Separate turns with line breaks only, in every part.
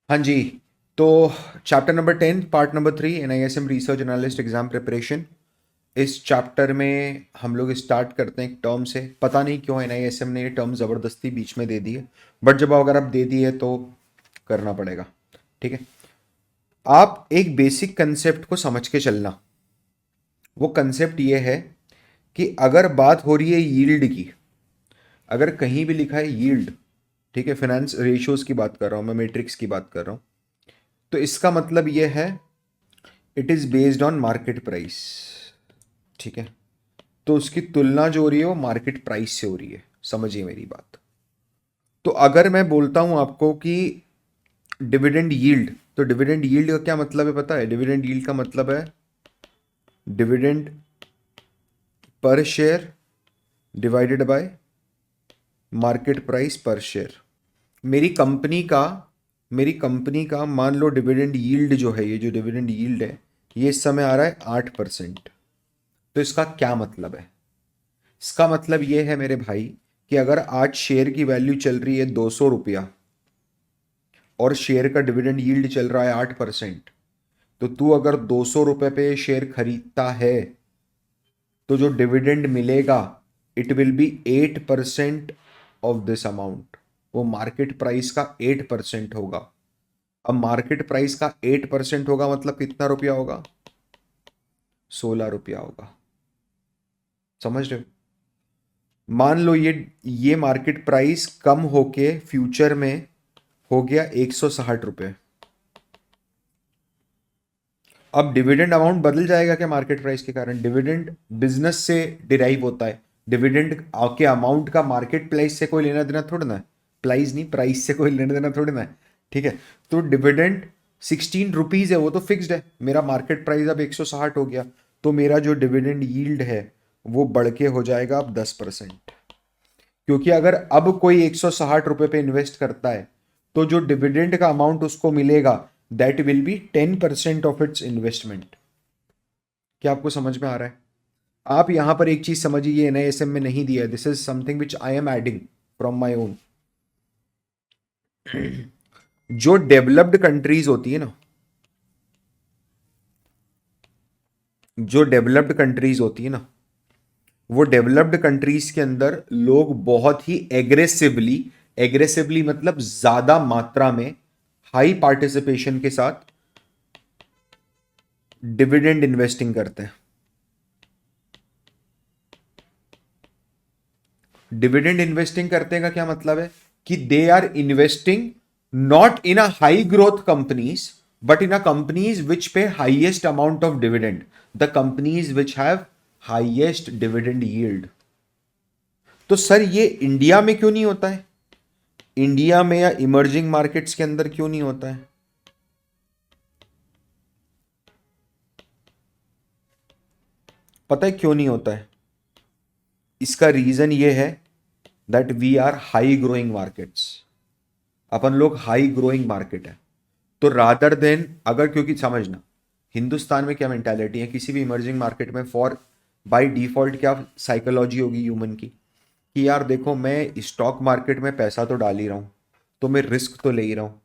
हाँ जी। तो chapter number 10 part number 3 NISM research analyst exam preparation. इस चैप्टर में हम लोग स्टार्ट करते हैं एक टर्म से। पता नहीं क्यों NISM ने ये टर्म ज़बरदस्ती बीच में दे दी है, बट जब अगर आप दे दी है तो करना पड़ेगा। ठीक है। आप एक बेसिक कंसेप्ट को समझ के चलना। वो कंसेप्ट ये है कि अगर बात हो रही है यील्ड की, अगर कहीं भी लिखा है यील्ड, ठीक है, फाइनेंस रेशियोज की बात कर रहा हूँ मैं, मैट्रिक्स की बात कर रहा हूँ, तो इसका मतलब ये है it is based on market price. ठीक है। तो उसकी तुलना जो हो रही है वो मार्केट प्राइस से हो रही है। समझिए मेरी बात। तो अगर मैं बोलता हूं आपको कि डिविडेंड यील्ड, तो डिविडेंड यील्ड का क्या मतलब है पता है? डिविडेंड यील्ड का मतलब है dividend per share divided by market price पर शेयर। मेरी कंपनी का मेरी कंपनी का मान लो डिविडेंड यील्ड जो है, ये जो डिविडेंड यील्ड है, ये इस समय आ रहा है 8%। तो इसका क्या मतलब है? इसका मतलब ये है मेरे भाई कि अगर आज शेयर की वैल्यू चल रही है 200 रुपया और शेयर का डिविडेंड यील्ड चल रहा है 8%, तो तू अगर 200 रुपये पे शेयर खरीदता है तो जो डिविडेंड मिलेगा it will be 8% of this amount. वो मार्केट प्राइस का 8% होगा। अब मार्केट प्राइस का 8% होगा मतलब कितना रुपया होगा? 16 रुपया होगा। समझ रहे हो? मान लो ये मार्केट प्राइस कम होके फ्यूचर में हो गया 160 रुपये। अब डिविडेंड अमाउंट बदल जाएगा क्या मार्केट प्राइस के कारण? डिविडेंड बिजनेस से डिराइव होता है। डिविडेंड के अमाउंट का मार्केट प्राइस से कोई लेना देना थोड़ा ना है। प्राइस नहीं, प्राइस से कोई लेना देना थोड़ी ना है। ठीक है। तो डिविडेंड 16 रुपीज है, वो तो फिक्स्ड है। मेरा मार्केट प्राइस अब 160 हो गया, तो मेरा जो डिविडेंड यील्ड है वो बढ़ के हो जाएगा अब 10%। क्योंकि अगर अब कोई 160 रुपये पे इन्वेस्ट करता है तो जो डिविडेंड का अमाउंट उसको मिलेगा that will B 10% of its investment. क्या आपको समझ में आ रहा है? आप यहां पर एक चीज समझिए, ये NISM में नहीं दिया है, this is something which I am adding from my own. जो डेवलप्ड कंट्रीज होती है ना, जो डेवलप्ड कंट्रीज होती है ना, वो डेवलप्ड कंट्रीज के अंदर लोग बहुत ही एग्रेसिवली, एग्रेसिवली मतलब ज्यादा मात्रा में, हाई पार्टिसिपेशन के साथ डिविडेंड इन्वेस्टिंग करते हैं। डिविडेंड इन्वेस्टिंग करते का क्या मतलब है? कि they are investing not in a high growth companies but in a companies which pay highest amount of dividend, the companies which have highest dividend yield. तो सर ये इंडिया में क्यों नहीं होता है? इंडिया में या इमर्जिंग मार्केट्स के अंदर क्यों नहीं होता है? पता है क्यों नहीं होता है? इसका रीजन ये है that we are high growing markets. अपन लोग हाई ग्रोइंग मार्केट है। तो रादर देन, अगर, क्योंकि समझना, हिंदुस्तान में क्या मेंटालिटी है किसी भी इमर्जिंग मार्केट में, फॉर बाय डिफॉल्ट क्या साइकोलॉजी होगी ह्यूमन की कि यार देखो मैं स्टॉक मार्केट में पैसा तो डाल ही रहा हूँ, तो मैं रिस्क तो ले ही रहा हूँ।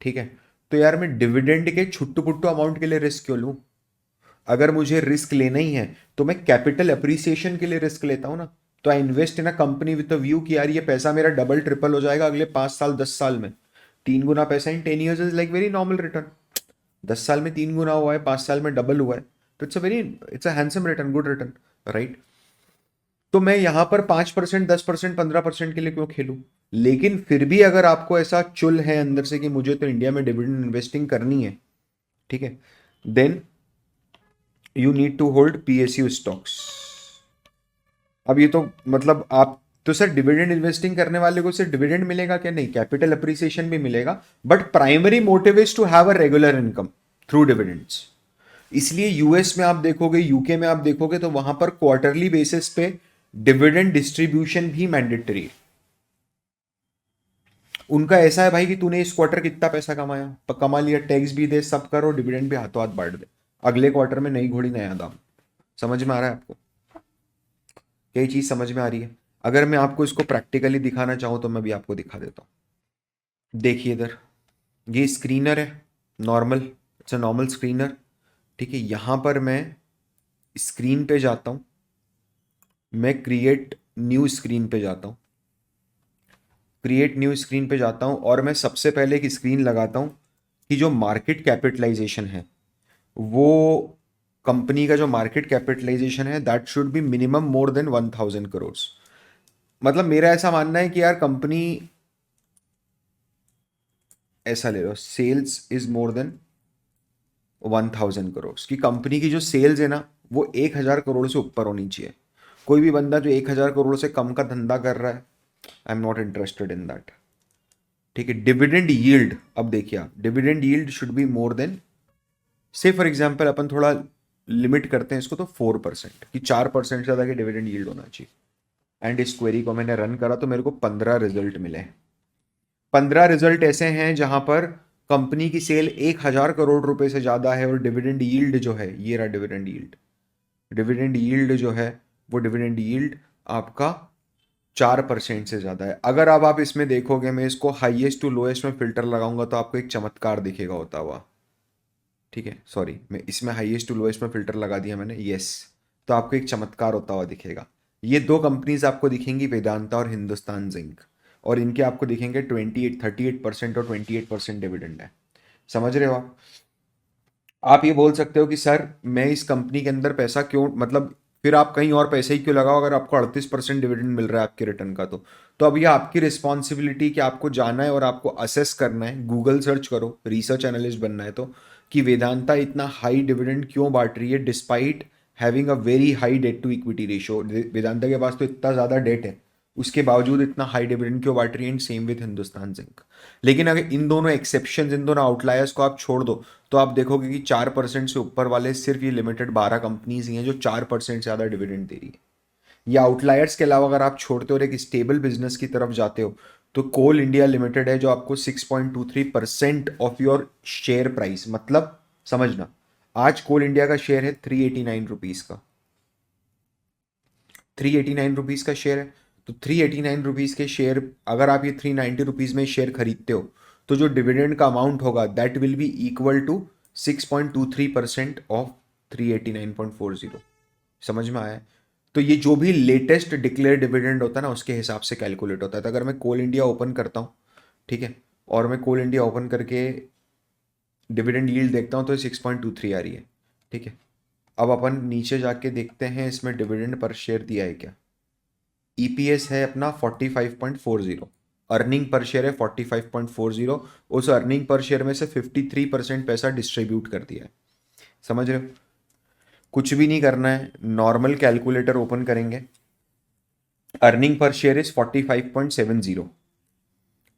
ठीक है। तो यार मैं डिविडेंड के छुट्टू पुट्टू अमाउंट के लिए रिस्क क्यों लूँ? अगर मुझे रिस्क लेना ही है तो मैं कैपिटल अप्रिसिएशन के लिए रिस्क लेता हूँ ना। तो I invest in a company with a view कि यार ये पैसा मेरा डबल ट्रिपल हो जाएगा अगले 5 साल 10 साल में। 3 गुना पैसा इन 10 years is like very normal return. 10 साल में 3 गुना हुआ है, 5 साल में डबल हुआ है, तो it's a handsome return, good return, right? तो मैं यहां पर 5%, 10%, 15% के लिए क्यों खेलूं? लेकिन फिर भी अगर आपको ऐसा चुल है अंदर से कि मुझे तो इंडिया में डिविडेंड इन्वेस्टिंग करनी है, ठीक है, then you need to hold PSU stocks. अब ये तो मतलब आप, तो सर डिविडेंड इन्वेस्टिंग करने वाले को सिर्फ डिविडेंड मिलेगा क्या? नहीं, कैपिटल अप्रिसिएशन भी मिलेगा, but primary motive is to have a regular income through dividends. इसलिए यूएस में आप देखोगे, यूके में आप देखोगे, तो वहां पर क्वार्टरली बेसिस पे डिविडेंड डिस्ट्रीब्यूशन भी मैंडेटरी है। उनका ऐसा है भाई कि तूने इस क्वार्टर कितना पैसा कमाया, कमा लिया, टैक्स भी दे, सब करो, डिविडेंड भी हाथों हाथ बांट दे, अगले क्वार्टर में नई घोड़ी नया दाम। समझ में आ रहा है आपको? यही चीज समझ में आ रही है? अगर मैं आपको इसको प्रैक्टिकली दिखाना चाहूं तो मैं भी आपको दिखा देता हूं। देखिए इधर, ये स्क्रीनर है, normal, it's a normal screener. ठीक है, यहाँ पर मैं स्क्रीन पे जाता हूँ, मैं क्रिएट न्यू स्क्रीन पे जाता हूँ, क्रिएट न्यू स्क्रीन पे जाता हूँ और मैं सबसे पहले एक स्क्रीन लगाता हूँ कि जो मार्केट कैपिटलाइजेशन है वो, कंपनी का जो मार्केट कैपिटलाइजेशन है that should be minimum more than 1000 crore. मतलब मेरा ऐसा मानना है कि यार कंपनी, ऐसा ले लो, sales is more than 1000 crore, कि कंपनी की जो सेल्स है ना वो 1000 करोड़ से ऊपर होनी चाहिए। कोई भी बंदा जो 1000 करोड़ से कम का धंधा कर रहा है, I am not interested in that. ठीक है, डिविडेंड यील्ड, अब देखिए आप, dividend yield should be more than, से फॉर एग्जाम्पल अपन थोड़ा लिमिट करते हैं इसको तो 4%, कि 4% से ज़्यादा की डिविडेंड यील्ड होना चाहिए। एंड इस क्वेरी को मैंने रन करा तो मेरे को 15 रिजल्ट मिले। 15 रिजल्ट ऐसे हैं जहां पर कंपनी की सेल 1000 करोड़ रुपए से ज़्यादा है और डिविडेंड यील्ड जो है, ये रहा डिविडेंड यील्ड, डिविडेंड यील्ड जो है वो डिविडेंड यील्ड आपका 4% से ज़्यादा है। अगर अब आप इसमें देखोगे, मैं इसको हाईएस्ट टू लोएस्ट में फिल्टर लगाऊंगा तो आपको एक चमत्कार दिखेगा होता हुआ। ठीक है, सॉरी, मैं इसमें हाईएस्ट टू लोएस्ट में फिल्टर लगा दिया मैंने, यस, तो आपको एक चमत्कार होता हुआ दिखेगा। ये दो कंपनीज आपको दिखेंगी, वेदांता और हिंदुस्तान जिंक, और इनके आपको दिखेंगे 38% और 28% डिविडेंड है। समझ रहे हो आप ये बोल सकते हो कि सर मैं इस कंपनी के अंदर पैसा क्यों, मतलब फिर आप कहीं और पैसे ही क्यों लगाओ अगर आपको 38% डिविडेंड मिल रहा है आपके रिटर्न का। तो अब ये आपकी रिस्पॉन्सिबिलिटी कि आपको जाना है और आपको असेस करना है, गूगल सर्च करो, रिसर्च एनालिस्ट बनना है तो, कि वेदांता इतना हाई डिविडेंड क्यों बांट रही है despite having a very high debt to equity ratio. Vedanta के पास तो इतना ज़्यादा डेट है, उसके बावजूद इतना हाई डिविडेंड क्यों बांट रही है, सेम विद हिंदुस्तान जिंक। लेकिन अगर इन दोनों एक्सेप्शन, इन दोनों आउटलायर्स को आप छोड़ दो तो आप देखोगे कि 4% से ऊपर वाले सिर्फ ये लिमिटेड 12 कंपनीज ही हैं जो 4% से ज़्यादा डिविडेंड दे रही है। ये आउटलायर्स के अलावा अगर आप छोड़ते हो और एक स्टेबल बिजनेस की तरफ जाते हो तो कोल इंडिया लिमिटेड है जो आपको 6.23% ऑफ योर शेयर प्राइस, मतलब समझना, आज कोल इंडिया का शेयर है 389 रुपीज़ का, 389 रुपीज़ का शेयर है। तो 389 रुपीज़ के शेयर, अगर आप ये 390 रुपीज़ में शेयर खरीदते हो तो जो डिविडेंड का अमाउंट होगा that will be equal to 6.23% of 389.40। समझ में आया है? तो ये जो भी लेटेस्ट डिक्लेयर डिविडेंड होता है ना उसके हिसाब से कैलकुलेट होता है। तो अगर मैं कोल इंडिया ओपन करता हूँ, ठीक है, और मैं कोल इंडिया ओपन करके डिविडेंड यील्ड देखता हूँ तो 6.23 आ रही है। ठीक है, अब अपन नीचे जाके देखते हैं इसमें डिविडेंड पर शेयर दिया है क्या। ईपीएस है अपना 45.40, अर्निंग पर शेयर है 45.40, उस अर्निंग पर शेयर में से 53% पैसा डिस्ट्रीब्यूट कर दिया है। समझ रहे हो? कुछ भी नहीं करना है, नॉर्मल कैलकुलेटर ओपन करेंगे, अर्निंग पर शेयर इज 45.70।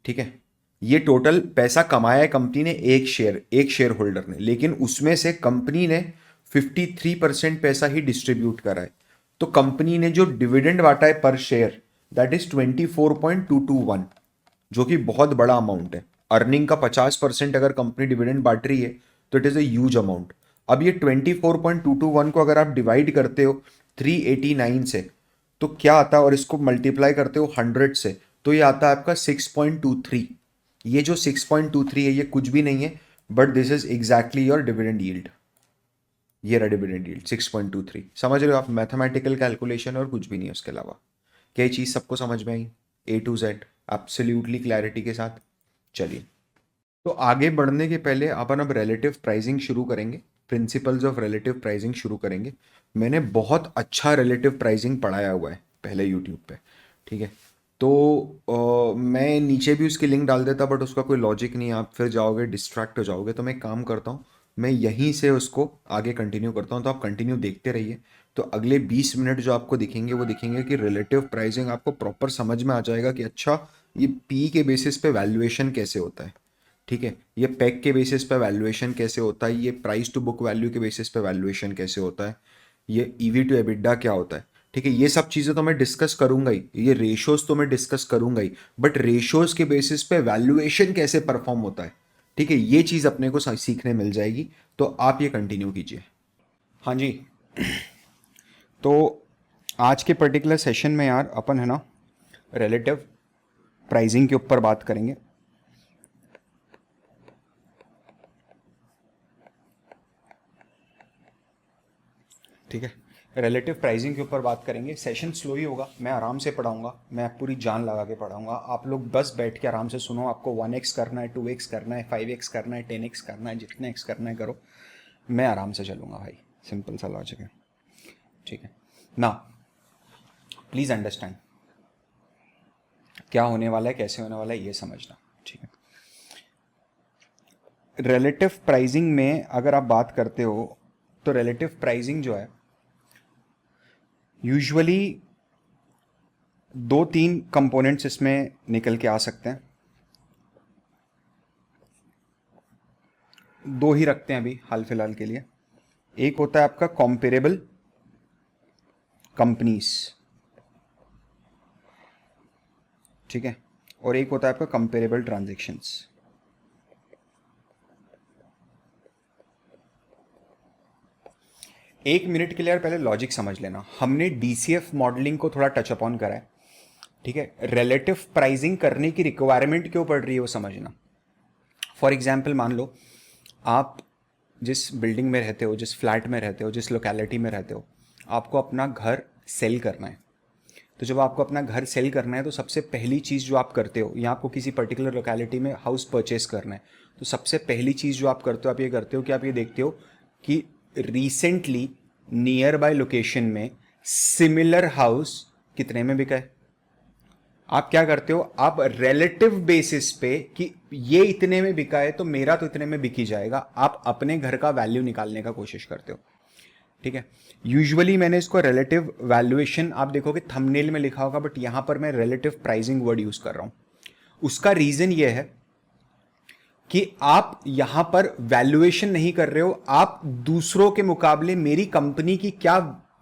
ठीक है, ये टोटल पैसा कमाया है कंपनी ने, एक शेयर होल्डर ने, लेकिन उसमें से कंपनी ने 53% पैसा ही डिस्ट्रीब्यूट करा है। तो कंपनी ने जो डिविडेंड बांटा है पर शेयर दैट इज 24.221, जो कि बहुत बड़ा अमाउंट है। अर्निंग का 50% अगर कंपनी डिविडेंड बांट रही है तो it is a huge amount. अब ये 24.221 को अगर आप डिवाइड करते हो 389 से तो क्या आता है, और इसको मल्टीप्लाई करते हो 100 से तो ये आता है आपका 6.23। ये जो 6.23 है ये कुछ भी नहीं है, but this is exactly your dividend yield. ये रहा डिविडेंड यील्ड 6.23। समझ रहे हो आप? मैथमेटिकल कैलकुलेशन और कुछ भी नहीं है उसके अलावा। क्या ये चीज़ सबको समझ में आई? ए टू जेड एब्सोल्युटली क्लैरिटी के साथ। चलिए, तो आगे बढ़ने के पहले अपन अब रिलेटिव प्राइसिंग शुरू करेंगे, प्रिंसिपल्स ऑफ रिलेटिव प्राइसिंग शुरू करेंगे। मैंने बहुत अच्छा रिलेटिव प्राइसिंग पढ़ाया हुआ है पहले यूट्यूब पे। ठीक है, तो मैं नीचे भी उसकी लिंक डाल देता बट उसका कोई लॉजिक नहीं है, आप फिर जाओगे डिस्ट्रैक्ट हो जाओगे। तो मैं एक काम करता हूँ, मैं यहीं से उसको आगे कंटिन्यू करता हूँ, तो आप कंटिन्यू देखते रहिए। तो अगले 20 मिनट जो आपको दिखेंगे वो दिखेंगे कि रिलेटिव प्राइसिंग आपको प्रॉपर समझ में आ जाएगा कि अच्छा ये पी के बेसिस पे वैल्यूएशन कैसे होता है। ठीक है, ये पैक के बेसिस पे वैल्यूएशन कैसे होता है, ये प्राइस टू बुक वैल्यू के बेसिस पे वैल्यूएशन कैसे होता है, ये ईवी टू एबिडा क्या होता है। ठीक है, ये सब चीज़ें तो मैं डिस्कस करूंगा ही, ये रेशोज तो मैं डिस्कस करूंगा ही, बट रेशोज के बेसिस पे वैल्यूएशन कैसे परफॉर्म होता है, ठीक है, ये चीज़ अपने को सीखने मिल जाएगी। तो आप ये कंटिन्यू कीजिए। हाँ जी, तो आज के पर्टिकुलर सेशन में यार अपन है ना रिलेटिव प्राइसिंग के ऊपर बात करेंगे। ठीक है, रिलेटिव प्राइसिंग के ऊपर बात करेंगे। सेशन स्लो ही होगा, मैं आराम से पढ़ाऊंगा, मैं पूरी जान लगा के पढ़ाऊंगा। आप लोग बस बैठ के आराम से सुनो। आपको 1x करना है, 2x करना है, 5x करना है, 10x करना है, जितने x करना है करो, मैं आराम से चलूंगा भाई। सिंपल सा लॉजिक है, ठीक है ना। प्लीज अंडरस्टैंड क्या होने वाला है, कैसे होने वाला है, ये समझना, ठीक है। रिलेटिव प्राइसिंग में अगर आप बात करते हो तो रिलेटिव प्राइसिंग जो है यूजुअली 2-3 कंपोनेंट्स इसमें निकल के आ सकते हैं। 2 ही रखते हैं अभी हाल फिलहाल के लिए। एक होता है आपका कॉम्पेरेबल कंपनीज, ठीक है, और एक होता है आपका कंपेरेबल ट्रांजैक्शंस। एक मिनट के लिए यार पहले लॉजिक समझ लेना। हमने डीसीएफ मॉडलिंग को थोड़ा टच अपॉन करा है, ठीक है। रिलेटिव प्राइसिंग करने की रिक्वायरमेंट क्यों पड़ रही है वो समझना। फॉर एग्जाम्पल मान लो आप जिस बिल्डिंग में रहते हो, जिस फ्लैट में रहते हो, जिस लोकेलिटी में रहते हो, आपको अपना घर सेल करना है। तो जब आपको अपना घर सेल करना है तो सबसे पहली चीज़ जो आप करते हो, या आपको किसी पर्टिकुलर लोकेलिटी में हाउस परचेस करना है, तो सबसे पहली चीज़ जो आप करते हो, आप ये करते हो कि आप ये देखते हो कि रिसेंटली नियर बाय लोकेशन में सिमिलर हाउस कितने में बिका है। आप क्या करते हो, आप रिलेटिव बेसिस पे कि ये इतने में बिका है तो मेरा तो इतने में बिकी जाएगा, आप अपने घर का वैल्यू निकालने का कोशिश करते हो, ठीक है। यूजुअली मैंने इसको रिलेटिव वैल्यूएशन, आप देखोगे थंबनेल में लिखा होगा, बट यहां पर मैं रिलेटिव प्राइसिंग वर्ड यूज कर रहा हूं। उसका रीजन ये है कि आप यहां पर वैल्यूएशन नहीं कर रहे हो, आप दूसरों के मुकाबले मेरी कंपनी की क्या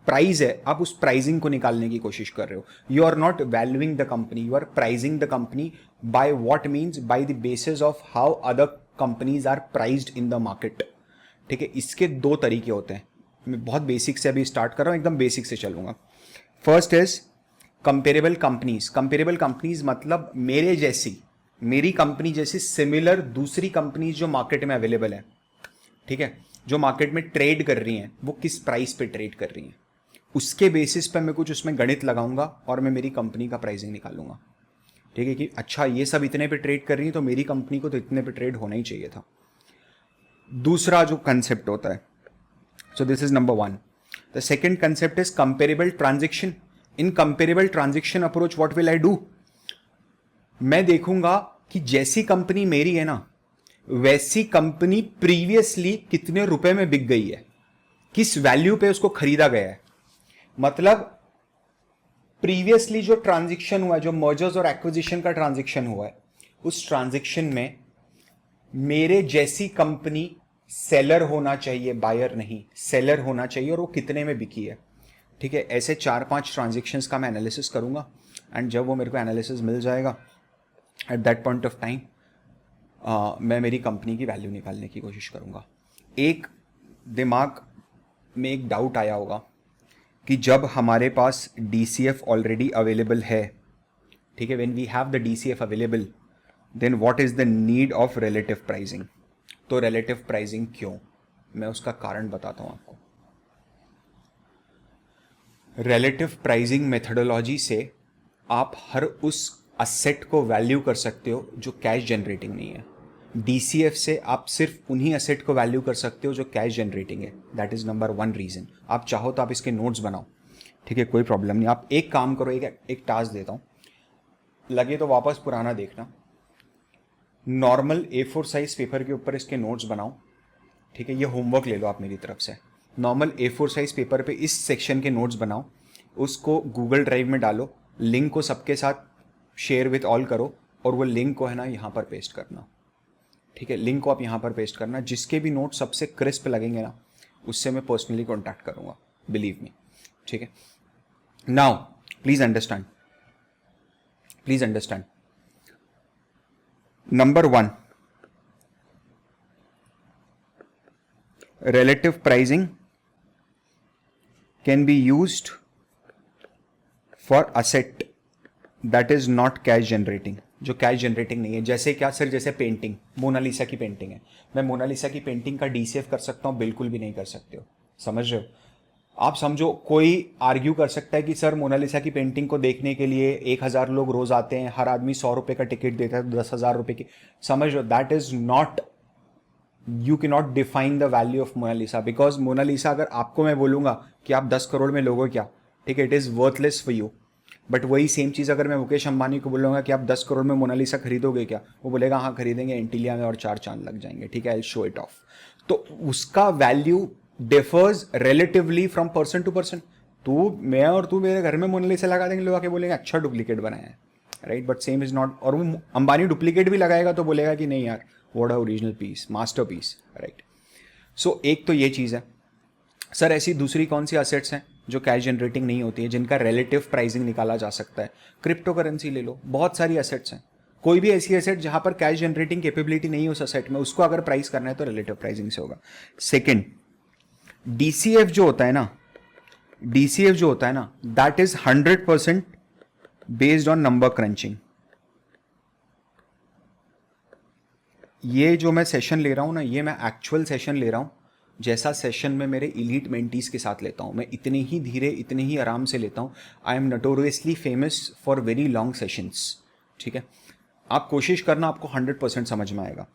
प्राइस है, आप उस प्राइसिंग को निकालने की कोशिश कर रहे हो। You are not valuing the company, you are pricing the company by what means by the basis of how other companies are priced in the market, ठीक है। इसके 2 तरीके होते हैं। मैं बहुत बेसिक से अभी स्टार्ट कर रहा हूं, एकदम बेसिक से चलूंगा। First is comparable companies. Comparable companies मतलब मेरे जैसी, मेरी कंपनी जैसी सिमिलर दूसरी कंपनीज जो मार्केट में अवेलेबल है, ठीक है, जो मार्केट में ट्रेड कर रही हैं, वो किस प्राइस पे ट्रेड कर रही हैं, उसके बेसिस पे मैं कुछ उसमें गणित लगाऊंगा और मैं मेरी कंपनी का प्राइसिंग निकालूंगा, ठीक है, कि अच्छा ये सब इतने पे ट्रेड कर रही है तो मेरी कंपनी को तो इतने पे ट्रेड होना ही चाहिए था। दूसरा जो कंसेप्ट होता है, so this is number 1. The second concept is comparable transaction. In comparable transaction approach what will I do? मैं देखूंगा कि जैसी कंपनी मेरी है ना, वैसी कंपनी प्रीवियसली कितने रुपए में बिक गई है, किस वैल्यू पे उसको खरीदा गया है। मतलब प्रीवियसली जो ट्रांजैक्शन हुआ है, जो मर्जर्स और एक्विजिशन का ट्रांजैक्शन हुआ है, उस ट्रांजैक्शन में मेरे जैसी कंपनी सेलर होना चाहिए, बायर नहीं, सेलर होना चाहिए, और वो कितने में बिकी है, ठीक है। ऐसे 4-5 ट्रांजैक्शंस का मैं एनालिसिस करूंगा, एंड जब वो मेरे को एनालिसिस मिल जाएगा, at that point of time मैं मेरी कंपनी की वैल्यू निकालने की कोशिश करूंगा। एक दिमाग में एक डाउट आया होगा कि जब हमारे पास डीसीएफ ऑलरेडी अवेलेबल है, ठीक है, when we have the DCF available, then what is the need of relative pricing. तो रिलेटिव प्राइसिंग क्यों, मैं उसका कारण बताता हूं आपको। रिलेटिव प्राइसिंग मेथडोलॉजी से आप हर उस असेट को वैल्यू कर सकते हो जो कैश जनरेटिंग नहीं है। डीसीएफ से आप सिर्फ उन्हीं असेट को वैल्यू कर सकते हो जो कैश जनरेटिंग है। That is number 1 reason. आप चाहो तो आप इसके नोट्स बनाओ, ठीक है, कोई प्रॉब्लम नहीं। आप एक काम करो, एक टास्क देता हूं, लगे तो वापस पुराना देखना, नॉर्मल A4 साइज पेपर के ऊपर इसके नोट्स बनाओ, ठीक है। ये होमवर्क ले लो आप मेरी तरफ से। नॉर्मल A4 साइज पेपर पे इस सेक्शन के नोट्स बनाओ, उसको गूगल ड्राइव में डालो, लिंक को सबके साथ शेयर विथ ऑल करो, और वो लिंक को है ना यहाँ पर पेस्ट करना, ठीक है। लिंक को आप यहाँ पर पेस्ट करना, जिसके भी नोट सबसे क्रिस्प लगेंगे ना, उससे मैं पर्सनली कॉन्टैक्ट करूँगा, बिलीव मी, ठीक है। Now please understand, please understand. Number 1, relative pricing can be used for asset that is not cash generating, जो कैश जनरेटिंग नहीं है। जैसे क्या सर, जैसे पेंटिंग, मोनालिसा की पेंटिंग है, मैं मोनालिसा की पेंटिंग का डीसीएफ कर सकता हूँ? बिल्कुल भी नहीं कर सकते हो, समझ रहे हो।
आप समझो कोई आर्ग्यू कर सकता है कि सर मोनालिसा की पेंटिंग को देखने के लिए 1,000 लोग रोज आते हैं, हर आदमी 100 रुपए का टिकट देता है, तो 10,000 रुपए की, समझ लो that is not, you can not define the value of Mona Lisa, because Mona Lisa अगर आपको मैं बोलूंगा कि आप 10 करोड़ में लोगे क्या, ठीक है, it is worthless for you. But वही सेम चीज़ अगर मैं मुकेश अंबानी को बोलूंगा कि आप 10 करोड़ में मोनालिसा खरीदोगे क्या, वो बोलेगा हाँ खरीदेंगे, एंटीलिया में और 4 चांद लग जाएंगे, ठीक है, आई शो इट ऑफ। तो उसका value differs relatively from person to person. तू मैं और तू मेरे घर में मोनालिसा लगा देंगे, लोग आके बोलेंगे अच्छा डुप्लीकेट बनाया है, right, but same is not. और वो अंबानी डुप्लीकेट भी लगाएगा तो बोलेगा कि नहीं यार what a original piece, masterpiece, right. So एक तो ये चीज़ है। सर ऐसी दूसरी कौन सी असेट्स हैं जो कैश जनरेटिंग नहीं होती है, जिनका रिलेटिव प्राइसिंग निकाला जा सकता है? क्रिप्टो करेंसी ले लो, बहुत सारी असेट्स हैं। कोई भी ऐसी एसेट जहां पर कैश जनरेटिंग कैपेबिलिटी नहीं है उस असेट में, उसको अगर प्राइस करना है तो रिलेटिव प्राइसिंग से होगा। सेकंड, डीसीएफ जो होता है ना, डीसीएफ जो होता है ना, that is 100% based on number crutching. ये जो मैं सेशन ले रहा हूं ना, ये मैं एक्चुअल सेशन ले रहा हूं, जैसा सेशन में मेरे इलीट मेंटीज के साथ लेता हूँ। मैं इतने ही धीरे, इतने ही आराम से लेता हूँ। I am notoriously famous for very long sessions, ठीक है। आप कोशिश करना, आपको 100% समझ में आएगा।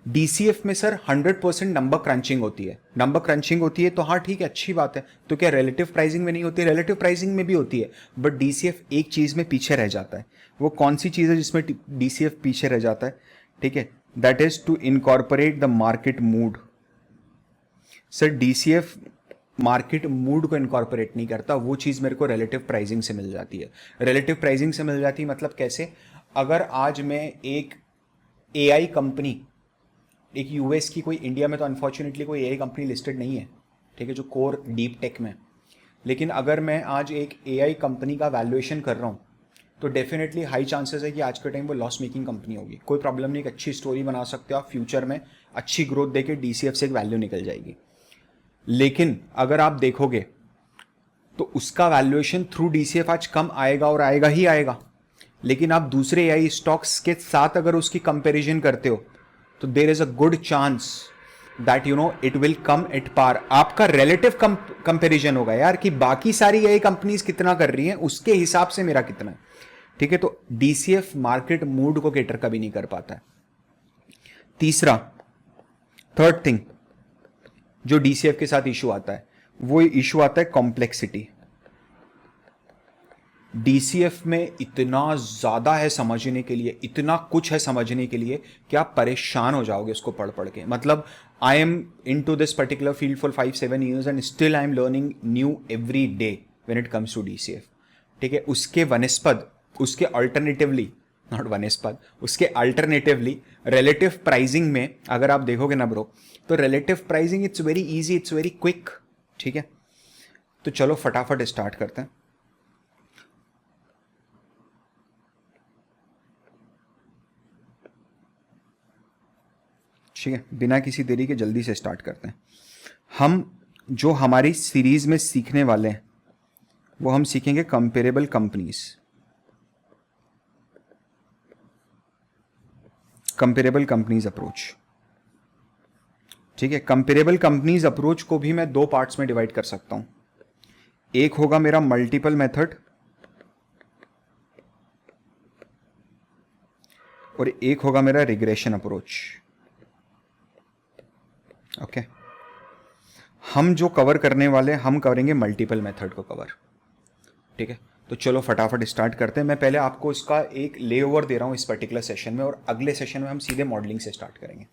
डीसीएफ में सर 100% नंबर क्रंचिंग होती है। नंबर क्रंचिंग होती है तो हाँ ठीक है, अच्छी बात है। तो क्या रिलेटिव प्राइसिंग में नहीं होती है? रिलेटिव प्राइसिंग में भी होती है, बट डीसीएफ एक चीज़ में पीछे रह जाता है। वो कौन सी चीज़ है जिसमें डीसीएफ पीछे रह जाता है? ठीक है, that is to incorporate the market mood. Sir DCF market mood को इनकॉर्पोरेट नहीं करता, वो चीज़ मेरे को रिलेटिव प्राइसिंग से मिल जाती है। रिलेटिव प्राइसिंग से मिल जाती है मतलब कैसे? अगर आज मैं एक एआई कंपनी, एक यूएस की, कोई इंडिया में तो अनफॉर्चुनेटली कोई एआई कंपनी लिस्टेड नहीं है, ठीक है, जो कोर डीप टेक में, लेकिन अगर मैं आज एक एआई कंपनी का वैल्यूएशन कर रहा हूँ तो डेफिनेटली हाई चांसेस है कि आज के टाइम वो लॉस मेकिंग कंपनी होगी। कोई प्रॉब्लम नहीं, एक अच्छी स्टोरी बना सकते हो आप, फ्यूचर में अच्छी ग्रोथ देके डीसीएफ से एक वैल्यू निकल जाएगी। लेकिन अगर आप देखोगे तो उसका वैल्यूएशन थ्रू डीसीएफ आज कम आएगा और आएगा ही आएगा। लेकिन आप दूसरे एआई स्टॉक्स के साथ अगर उसकी कंपैरिजन करते हो तो there is a good chance that you know it will come at par. आपका रिलेटिव कंपैरिजन होगा यार कि बाकी सारी एआई कंपनीज कितना कर रही हैं, उसके हिसाब से मेरा कितना है, ठीक है। तो डीसीएफ मार्केट मूड को केटर कभी नहीं कर पाता है। तीसरा, थर्ड थिंग जो डीसीएफ के साथ इशू आता है, वो इशू आता है कॉम्प्लेक्सिटी। डीसीएफ में इतना ज्यादा है समझने के लिए, इतना कुछ है समझने के लिए कि आप परेशान हो जाओगे उसको पढ़ पढ़ के। मतलब I am into this particular field for 5-7 years and still I am learning new every day when it comes to DCF, ठीक है। उसके वनस्पद, उसके अल्टरनेटिवली, नॉट वनस्पद, उसके अल्टरनेटिवली रिलेटिव प्राइसिंग में अगर आप देखोगे ना ब्रो, तो relative pricing it's very easy, it's very quick, ठीक है। तो चलो फटाफट स्टार्ट करते हैं। ठीक है, बिना किसी देरी के जल्दी से स्टार्ट करते हैं। हम जो हमारी सीरीज में सीखने वाले हैं वो हम सीखेंगे comparable companies. Comparable companies approach, ठीक है। कंपेरेबल कंपनीज अप्रोच को भी मैं 2 पार्ट्स में डिवाइड कर सकता हूं। एक होगा मेरा मल्टीपल मेथड और एक होगा मेरा रिग्रेशन अप्रोच, ओके। हम जो कवर करने वाले, हम करेंगे मल्टीपल मेथड को कवर, ठीक है। तो चलो फटाफट स्टार्ट करते हैं। मैं पहले आपको इसका एक लेओवर दे रहा हूँ इस पर्टिकुलर सेशन में, और अगले सेशन में हम सीधे मॉडलिंग से स्टार्ट करेंगे,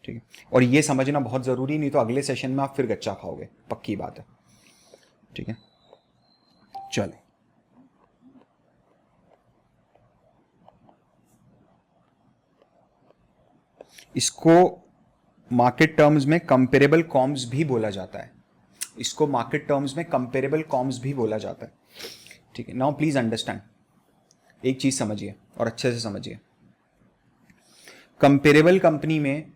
ठीक है। और ये समझना बहुत ज़रूरी, नहीं तो अगले सेशन में आप फिर गच्चा खाओगे, पक्की बात है, ठीक है। चलो इसको मार्केट टर्म्स में कंपेरेबल कॉम्स भी बोला जाता है। इसको मार्केट टर्म्स में कंपेरेबल कॉम्स भी बोला जाता है, ठीक है। नाउ प्लीज अंडरस्टैंड, एक चीज समझिए और अच्छे से समझिए। कंपेरेबल कंपनी में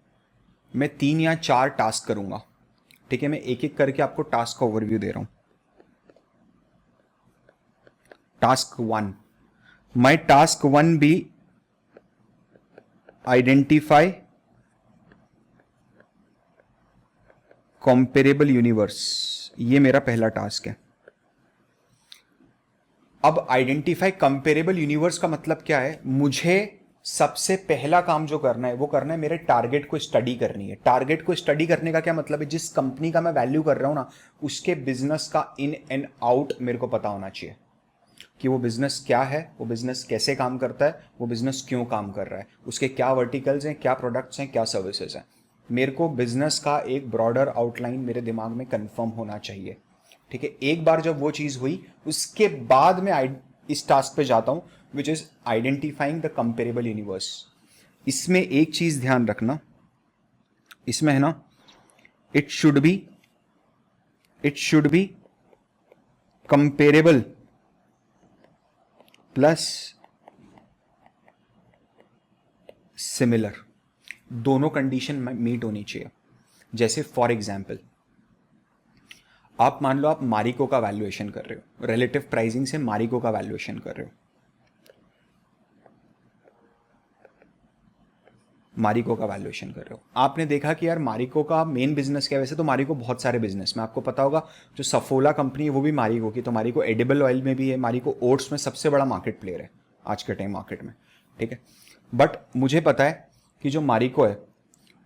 मैं 3 या 4 टास्क करूंगा, ठीक है। मैं एक एक करके आपको टास्क का ओवरव्यू दे रहा हूं। Task 1, my task 1 be identify comparable universe, ये मेरा पहला टास्क है। अब आइडेंटिफाई कंपेरेबल यूनिवर्स का मतलब क्या है? मुझे सबसे पहला काम जो करना है वो करना है मेरे टारगेट को स्टडी करनी है। टारगेट को स्टडी करने का क्या मतलब है? जिस कंपनी का मैं वैल्यू कर रहा हूं ना, उसके बिजनेस का इन एंड आउट मेरे को पता होना चाहिए कि वो बिजनेस क्या है, वो बिजनेस कैसे काम करता है, वो बिजनेस क्यों काम कर रहा है, उसके क्या वर्टिकल्स हैं, क्या प्रोडक्ट्स हैं, क्या सर्विसेज हैं। मेरे को बिजनेस का एक ब्रॉडर आउटलाइन मेरे दिमाग में कंफर्म होना चाहिए। ठीक है, एक बार जब वो चीज हुई उसके बाद मैं इस टास्क पे जाता हूं, which is identifying the comparable universe. इसमें एक चीज ध्यान रखना, इसमें है ना, it should be comparable plus similar, दोनों कंडीशन मीट होनी चाहिए। जैसे फॉर एग्जाम्पल, आप मान लो आप मारिको का वैल्यूएशन कर रहे हो, रिलेटिव प्राइसिंग से मारिको का वैल्यूएशन कर रहे हो, मारिको का वैल्यूएशन कर रहे हो। आपने देखा कि यार मारिको का मेन बिजनेस क्या है? वैसे तो मारिको बहुत सारे बिजनेस में, आपको पता होगा जो सफोला कंपनी है वो भी मारिको की, तो मारिको एडिबल ऑयल में भी है, मारिको ओट्स में सबसे बड़ा मार्केट प्लेयर है आज के टाइम मार्केट में। ठीक है, बट मुझे पता है कि जो मारिको है,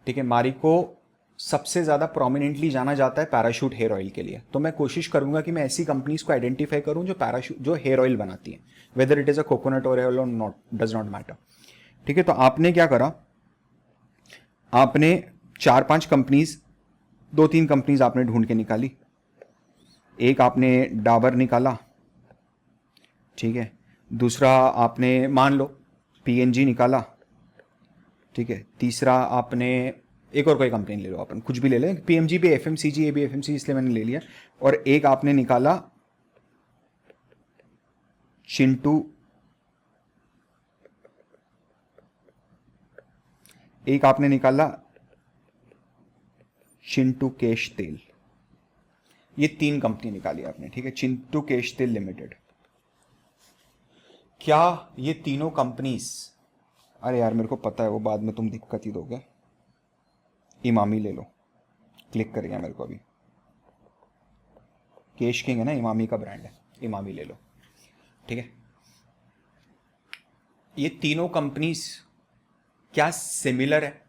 ठीक है, मारिको सबसे ज़्यादा प्रोमिनेंटली जाना जाता है पैराशूट हेयर ऑयल के लिए। तो मैं कोशिश करूंगा कि मैं ऐसी कंपनीज को आइडेंटिफाई करूं जो हेयर ऑयल बनाती है, whether it is a coconut oil और नॉट, डज नॉट मैटर। ठीक है, तो आपने क्या करा, आपने 4-5 कंपनीज, 2-3 कंपनीज आपने ढूंढ के निकाली। एक आपने डाबर निकाला, ठीक है, दूसरा आपने मान लो पीएनजी निकाला, ठीक है, तीसरा आपने एक और कोई कंपनी ले लो, अपन कुछ भी ले लें, पीएमजी भी एफएमसीजी, ए भी एफएमसीजी, इसलिए मैंने ले लिया। और एक आपने निकाला चिंटू, एक आपने निकाला चिंटू केश तेल। ये 3 कंपनी निकाली आपने, ठीक है, चिंटू केश तेल लिमिटेड। क्या ये तीनों कंपनीज, अरे यार मेरे को पता है वो बाद में तुम दिक्कत ही दोगे, इमामी ले लो, क्लिक कर गया मेरे को अभी, केश किंग है ना, इमामी का ब्रांड है, इमामी ले लो। ठीक है, ये तीनों कंपनीज क्या सिमिलर है?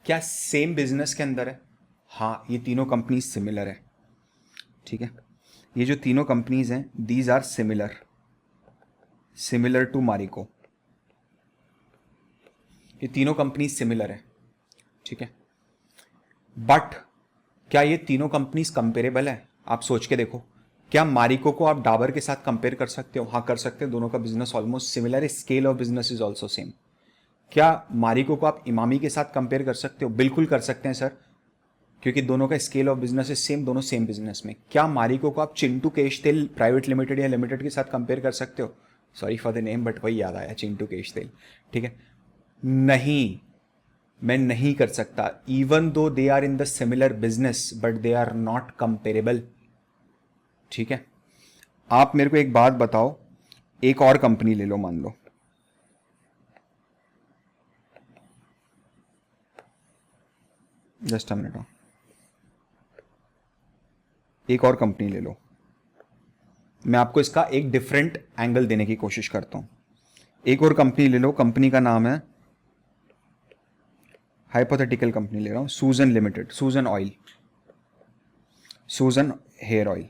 क्या सेम बिजनेस के अंदर है? हाँ, ये तीनों कंपनीज सिमिलर है। ठीक है, ये जो तीनों कंपनीज हैं, these are similar to Marico. ये तीनों कंपनीज सिमिलर है। ठीक है, बट क्या ये तीनों कंपनीज कंपेरेबल है? आप सोच के देखो, क्या मारिको को आप डाबर के साथ कंपेयर कर सकते हो? हाँ कर सकते हो, दोनों का बिजनेस ऑलमोस्ट सिमिलर है, scale of business is also same. क्या मारिको को आप इमामी के साथ कंपेयर कर सकते हो? बिल्कुल कर सकते हैं सर, क्योंकि दोनों का scale of business is same, दोनों सेम बिजनेस में। क्या मारिको को आप चिंटू केश तेल प्राइवेट लिमिटेड या लिमिटेड के साथ कंपेयर कर सकते हो? Sorry for the name, but वही याद आया, चिंटू केश तेल। ठीक है, नहीं, मैं नहीं कर सकता। Even though they are in the similar business, but they are not comparable. ठीक है, आप मेरे को एक बात बताओ, एक और कंपनी ले लो, मान लो जस्ट अ मिनट, एक और कंपनी ले लो, मैं आपको इसका एक डिफरेंट एंगल देने की कोशिश करता हूं। एक और कंपनी ले लो, कंपनी का नाम है, हाइपोथेटिकल कंपनी ले रहा हूं, सूजन लिमिटेड, सूजन ऑयल, सूजन हेयर ऑयल।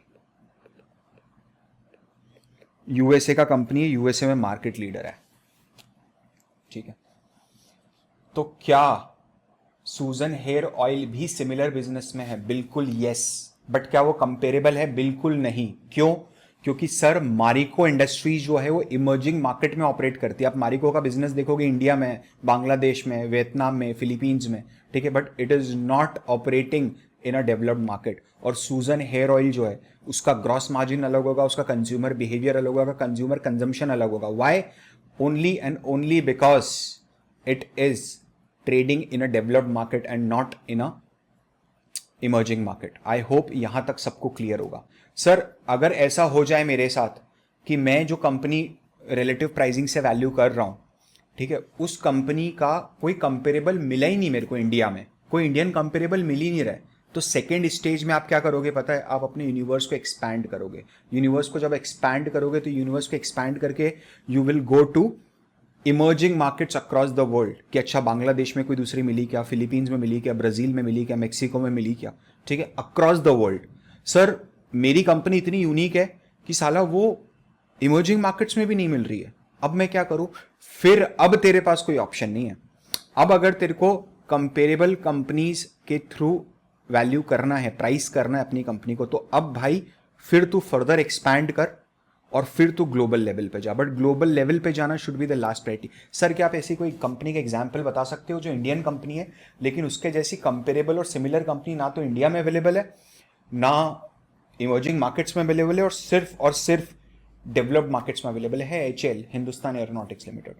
यूएसए का कंपनी है, यूएसए में मार्केट लीडर है। ठीक है, तो क्या सूजन हेयर ऑयल भी सिमिलर बिजनेस में है? बिल्कुल यस, बट क्या वो कंपेरेबल है? बिल्कुल नहीं। क्यों? क्योंकि सर मारिको इंडस्ट्रीज जो है वो इमर्जिंग मार्केट में ऑपरेट करती है। आप मारिको का बिजनेस देखोगे इंडिया में, बांग्लादेश में, वियतनाम में, फिलीपींस में, ठीक है, but it is not operating in a developed market. और सूजन हेयर ऑयल जो है उसका ग्रॉस मार्जिन अलग होगा, उसका कंज्यूमर बिहेवियर अलग होगा, कंज्यूमर कंजम्पशन अलग होगा। Why? Only and only because it is trading in a developed market and not in a emerging market. I hope यहां तक सबको क्लियर होगा। सर अगर ऐसा हो जाए मेरे साथ कि मैं जो कंपनी रिलेटिव प्राइसिंग से वैल्यू कर रहा हूं, ठीक है, उस कंपनी का कोई कंपेरेबल मिला ही नहीं मेरे को इंडिया में, कोई इंडियन कंपेरेबल मिल ही नहीं रहा है, तो सेकेंड स्टेज में आप क्या करोगे पता है, आप अपने यूनिवर्स को एक्सपैंड करोगे। यूनिवर्स को जब एक्सपैंड करोगे तो यूनिवर्स को एक्सपैंड करके you will go to emerging markets across the world, कि अच्छा बांग्लादेश में कोई दूसरी मिली क्या, फिलीपींस में मिली क्या, ब्राजील में मिली क्या, मेक्सिको में मिली क्या, ठीक है, अक्रॉस द वर्ल्ड। सर मेरी कंपनी इतनी यूनिक है कि साला वो इमर्जिंग मार्केट्स में भी नहीं मिल रही है, अब मैं क्या करूं? फिर अब तेरे पास कोई ऑप्शन नहीं है। अब अगर तेरे को कंपेरेबल कंपनीज के थ्रू वैल्यू करना है, प्राइस करना है अपनी कंपनी को, तो अब भाई फिर तू फर्दर एक्सपैंड कर और फिर तू ग्लोबल लेवल पे जा। बट ग्लोबल लेवल पे जाना should be the last priority. Sir क्या आप ऐसी कोई कंपनी का एग्जांपल बता सकते हो जो इंडियन कंपनी है लेकिन उसके जैसी कंपेरेबल और सिमिलर कंपनी ना तो इंडिया में अवेलेबल है ना इमर्जिंग मार्केट्स में अवेलेबल है और सिर्फ डेवलप्ड मार्केट्स में अवेलेबल है? HAL, Hindustan aeronautics limited.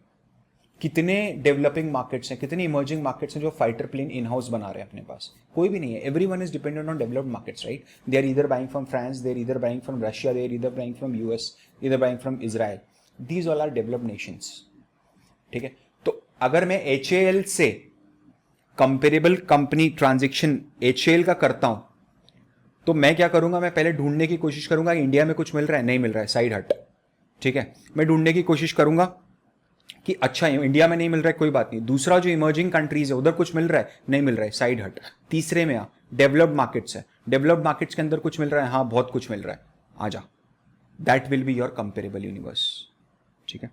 कितने डेवलपिंग मार्केट्स हैं, कितने इमर्जिंग मार्केट्स हैं जो फाइटर प्लेन इन हाउस बना रहे हैं अपने पास? कोई भी नहीं है। Everyone is dependent on developed markets, right? They are either buying from France, they are either buying from Russia, they are either buying from US, either buying from Israel. These all are developed nations, ठीक है? तो अगर मैं HAL से comparable company transaction HAL का करता हूं तो मैं क्या करूंगा? मैं पहले ढूंढने की कोशिश करूंगा कि इंडिया में कुछ मिल रहा है, नहीं मिल रहा है, साइड हट, ठीक है? मैं ढूंढने की कोशिश करूंगा कि अच्छा इंडिया में नहीं मिल रहा है, कोई बात नहीं, दूसरा जो इमर्जिंग कंट्रीज है उधर कुछ मिल रहा है, नहीं मिल रहा है, साइड हट। तीसरे में आ, डेवलप्ड मार्केट्स है, डेवलप्ड मार्केट्स के अंदर कुछ मिल रहा है, हाँ बहुत कुछ मिल रहा है, आ जा। That will be your comparable universe, ठीक है?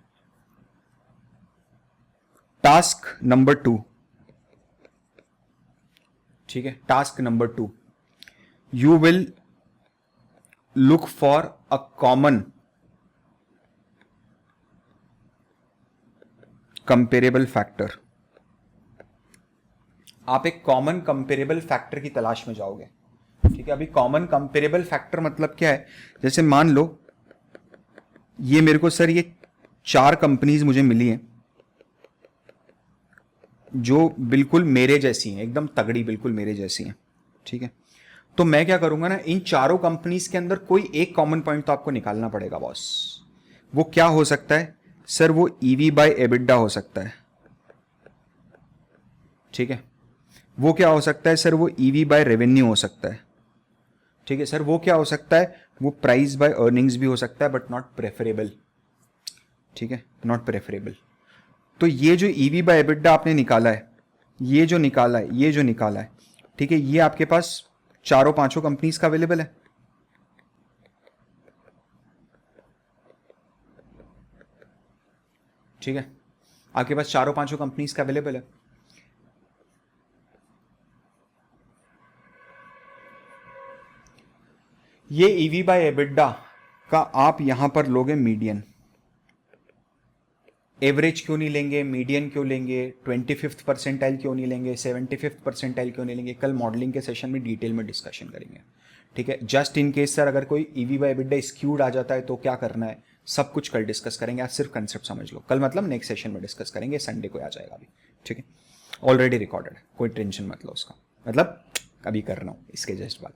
टास्क नंबर 2, ठीक है? Task number 2, you will look for a common comparable factor। आप एक कॉमन कंपेरेबल फैक्टर की तलाश में जाओगे, ठीक है? अभी कॉमन कंपेरेबल फैक्टर मतलब क्या है? जैसे मान लो ये मेरे को सर ये 4 कंपनीज मुझे मिली हैं जो बिल्कुल मेरे जैसी हैं, एकदम तगड़ी बिल्कुल मेरे जैसी हैं, ठीक है? तो मैं क्या करूंगा ना, इन चारों कंपनीज के अंदर कोई एक कॉमन पॉइंट तो आपको निकालना पड़ेगा बॉस। वो क्या हो सकता है सर? वो EV बाय EBITDA हो सकता है, ठीक है? वो क्या हो सकता है सर? वो EV बाय रेवेन्यू हो सकता है, ठीक है सर? वो क्या हो सकता है? वो प्राइस बाय अर्निंग्स भी हो सकता है, बट नॉट प्रेफरेबल, ठीक है? Not preferable. तो ये जो EV बाय EBITDA आपने निकाला है, ये जो निकाला है, ठीक है, ये आपके पास चारों पांचों कंपनीज का अवेलेबल है, ठीक है? आपके पास चारों पांचों कंपनीज का अवेलेबल है। ये EV बाय EBITDA का आप यहां पर लोगे मीडियन। एवरेज क्यों नहीं लेंगे, मीडियन क्यों लेंगे, 25th परसेंटाइल क्यों नहीं लेंगे, 75th परसेंटाइल क्यों नहीं लेंगे? कल मॉडलिंग के सेशन में डिटेल में डिस्कशन करेंगे, ठीक है? जस्ट इन केस सर अगर कोई EV बाय EBITDA स्क्यूड आ जाता है तो क्या करना है, सब कुछ कल डिस्कस करेंगे। आज सिर्फ कंसेप्ट समझ लो, कल मतलब नेक्स्ट सेशन में डिस्कस करेंगे, संडे को आ जाएगा अभी, ठीक है? ऑलरेडी रिकॉर्डेड है, कोई टेंशन मत लो उसका, मतलब अभी कर रहा हूँ इसके जस्ट बाद,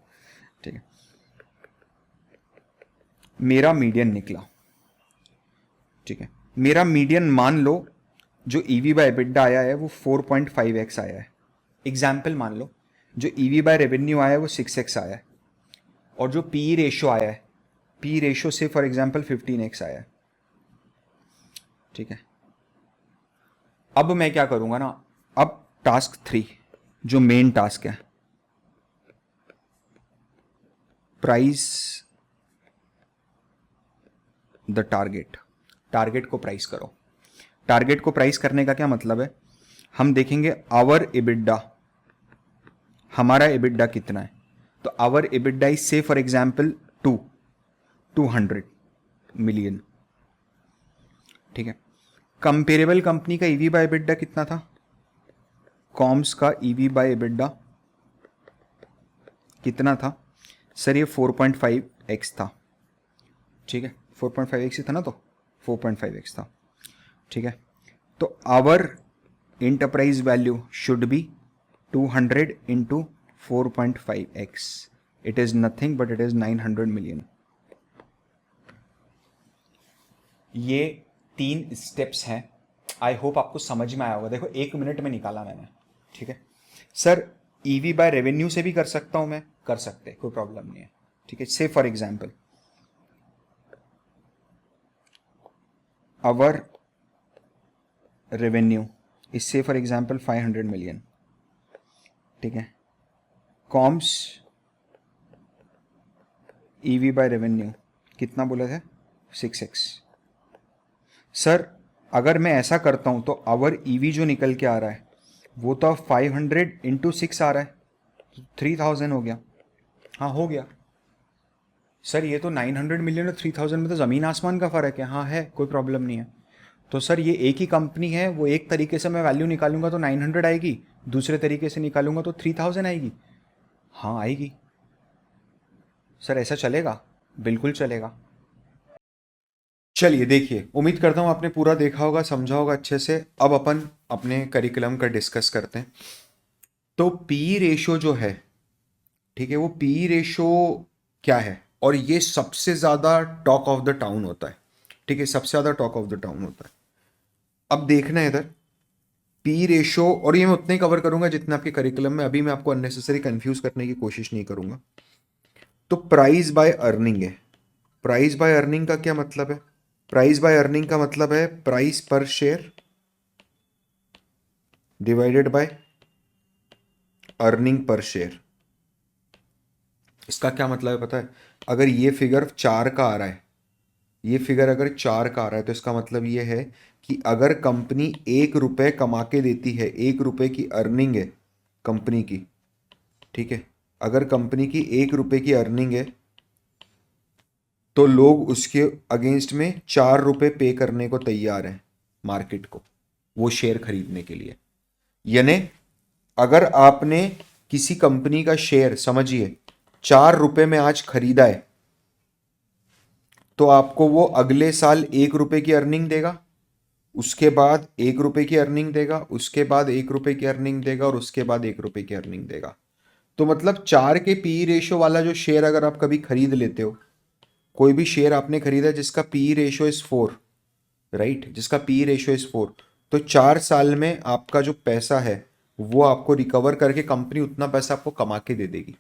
ठीक है? मेरा मीडियन निकला, ठीक है? मेरा मीडियन मान लो जो EV बाय EBITDA आया है वो 4.5x आया है, एग्जाम्पल मान लो। जो EV बाय रेवेन्यू आया है वो 6x आया है, और जो PE रेशियो आया है, PE रेशियो से फॉर एग्जाम्पल 15x आया है, ठीक है? अब मैं क्या करूंगा ना, अब टास्क 3 जो मेन टास्क है, प्राइस द टारगेट को प्राइस करो। टारगेट को प्राइस करने का क्या मतलब है? हम देखेंगे आवर EBITDA, हमारा EBITDA कितना है, तो our EBITDA is say for example 200 million, ठीक है? कंपेरेबल कंपनी का EV बाय EBITDA कितना था? कॉम्स का EV बाय EBITDA कितना था सर? ये 4.5x था, ठीक है? 4.5x ही था ना, तो 4.5x था, ठीक है? तो our enterprise value should be 200 into 4.5x। It is nothing but it is 900 million. ये 3 स्टेप्स हैं, आई होप आपको समझ में आया होगा। देखो 1 मिनट में निकाला मैंने, ठीक है सर? ईवी बाय रेवेन्यू से भी कर सकता हूँ मैं, कर सकते, कोई प्रॉब्लम नहीं है, ठीक है। Say for example our revenue is say for example 500 million, ठीक है। कॉम्स ईवी बाय रेवेन्यू कितना बोला था, 6x। सर अगर मैं ऐसा करता हूँ तो आवर ईवी जो निकल के आ रहा है वो तो 500 इंटू 6 आ रहा है, 3000 हो गया। हाँ हो गया सर, ये तो 900 मिलियन और 3000 में तो ज़मीन आसमान का फ़र्क है। हाँ है, कोई प्रॉब्लम नहीं है। तो सर ये एक ही कंपनी है, वो एक तरीके से मैं वैल्यू निकालूंगा तो 900 आएगी, दूसरे तरीके से निकालूंगा तो 3000 आएगी। हाँ आएगी सर, ऐसा चलेगा, बिल्कुल चलेगा।
चलिए देखिए, उम्मीद करता हूँ आपने पूरा देखा होगा, समझा होगा अच्छे से। अब अपन अपने करिकुलम का डिस्कस करते हैं। तो पी रेशो जो है, ठीक है, वो पी रेशो क्या है, और ये सबसे ज़्यादा टॉक ऑफ द टाउन होता है, ठीक है, सबसे ज़्यादा टॉक ऑफ द टाउन होता है। अब देखना है इधर पी रेशो, और ये मैं उतने ही कवर करूंगा जितने आपके करिकुलम में, अभी मैं आपको अननेसेसरी कंफ्यूज करने की कोशिश नहीं करूंगा। तो प्राइस बाय अर्निंग है। प्राइस बाय अर्निंग का क्या मतलब है? प्राइस बाय अर्निंग का मतलब है प्राइस पर share divided by earning per share. इसका क्या मतलब है पता है? अगर ये फिगर 4 का आ रहा है, ये फिगर अगर 4 का आ रहा है, तो इसका मतलब ये है कि अगर कंपनी 1 रुपये कमा के देती है, 1 रुपये की अर्निंग है कंपनी की, ठीक है, अगर कंपनी की 1 रुपये की अर्निंग है तो लोग उसके अगेंस्ट में 4 रुपये पे करने को तैयार हैं मार्केट को, वो शेयर खरीदने के लिए। यानी अगर आपने किसी कंपनी का शेयर, समझिए, 4 रुपये में आज खरीदा है, तो आपको वो अगले साल 1 रुपये की अर्निंग देगा, उसके बाद 1 रुपये की अर्निंग देगा, उसके बाद 1 रुपये की अर्निंग देगा, और उसके बाद 1 रुपये की अर्निंग देगा। तो मतलब 4 के पी रेशो वाला जो शेयर अगर आप कभी खरीद लेते हो, कोई भी शेयर आपने खरीदा जिसका पी रेशो इज 4, राइट, जिसका पी रेशो इज 4, तो 4 साल में आपका जो पैसा है वो आपको रिकवर करके कंपनी उतना पैसा आपको कमा के दे देगी।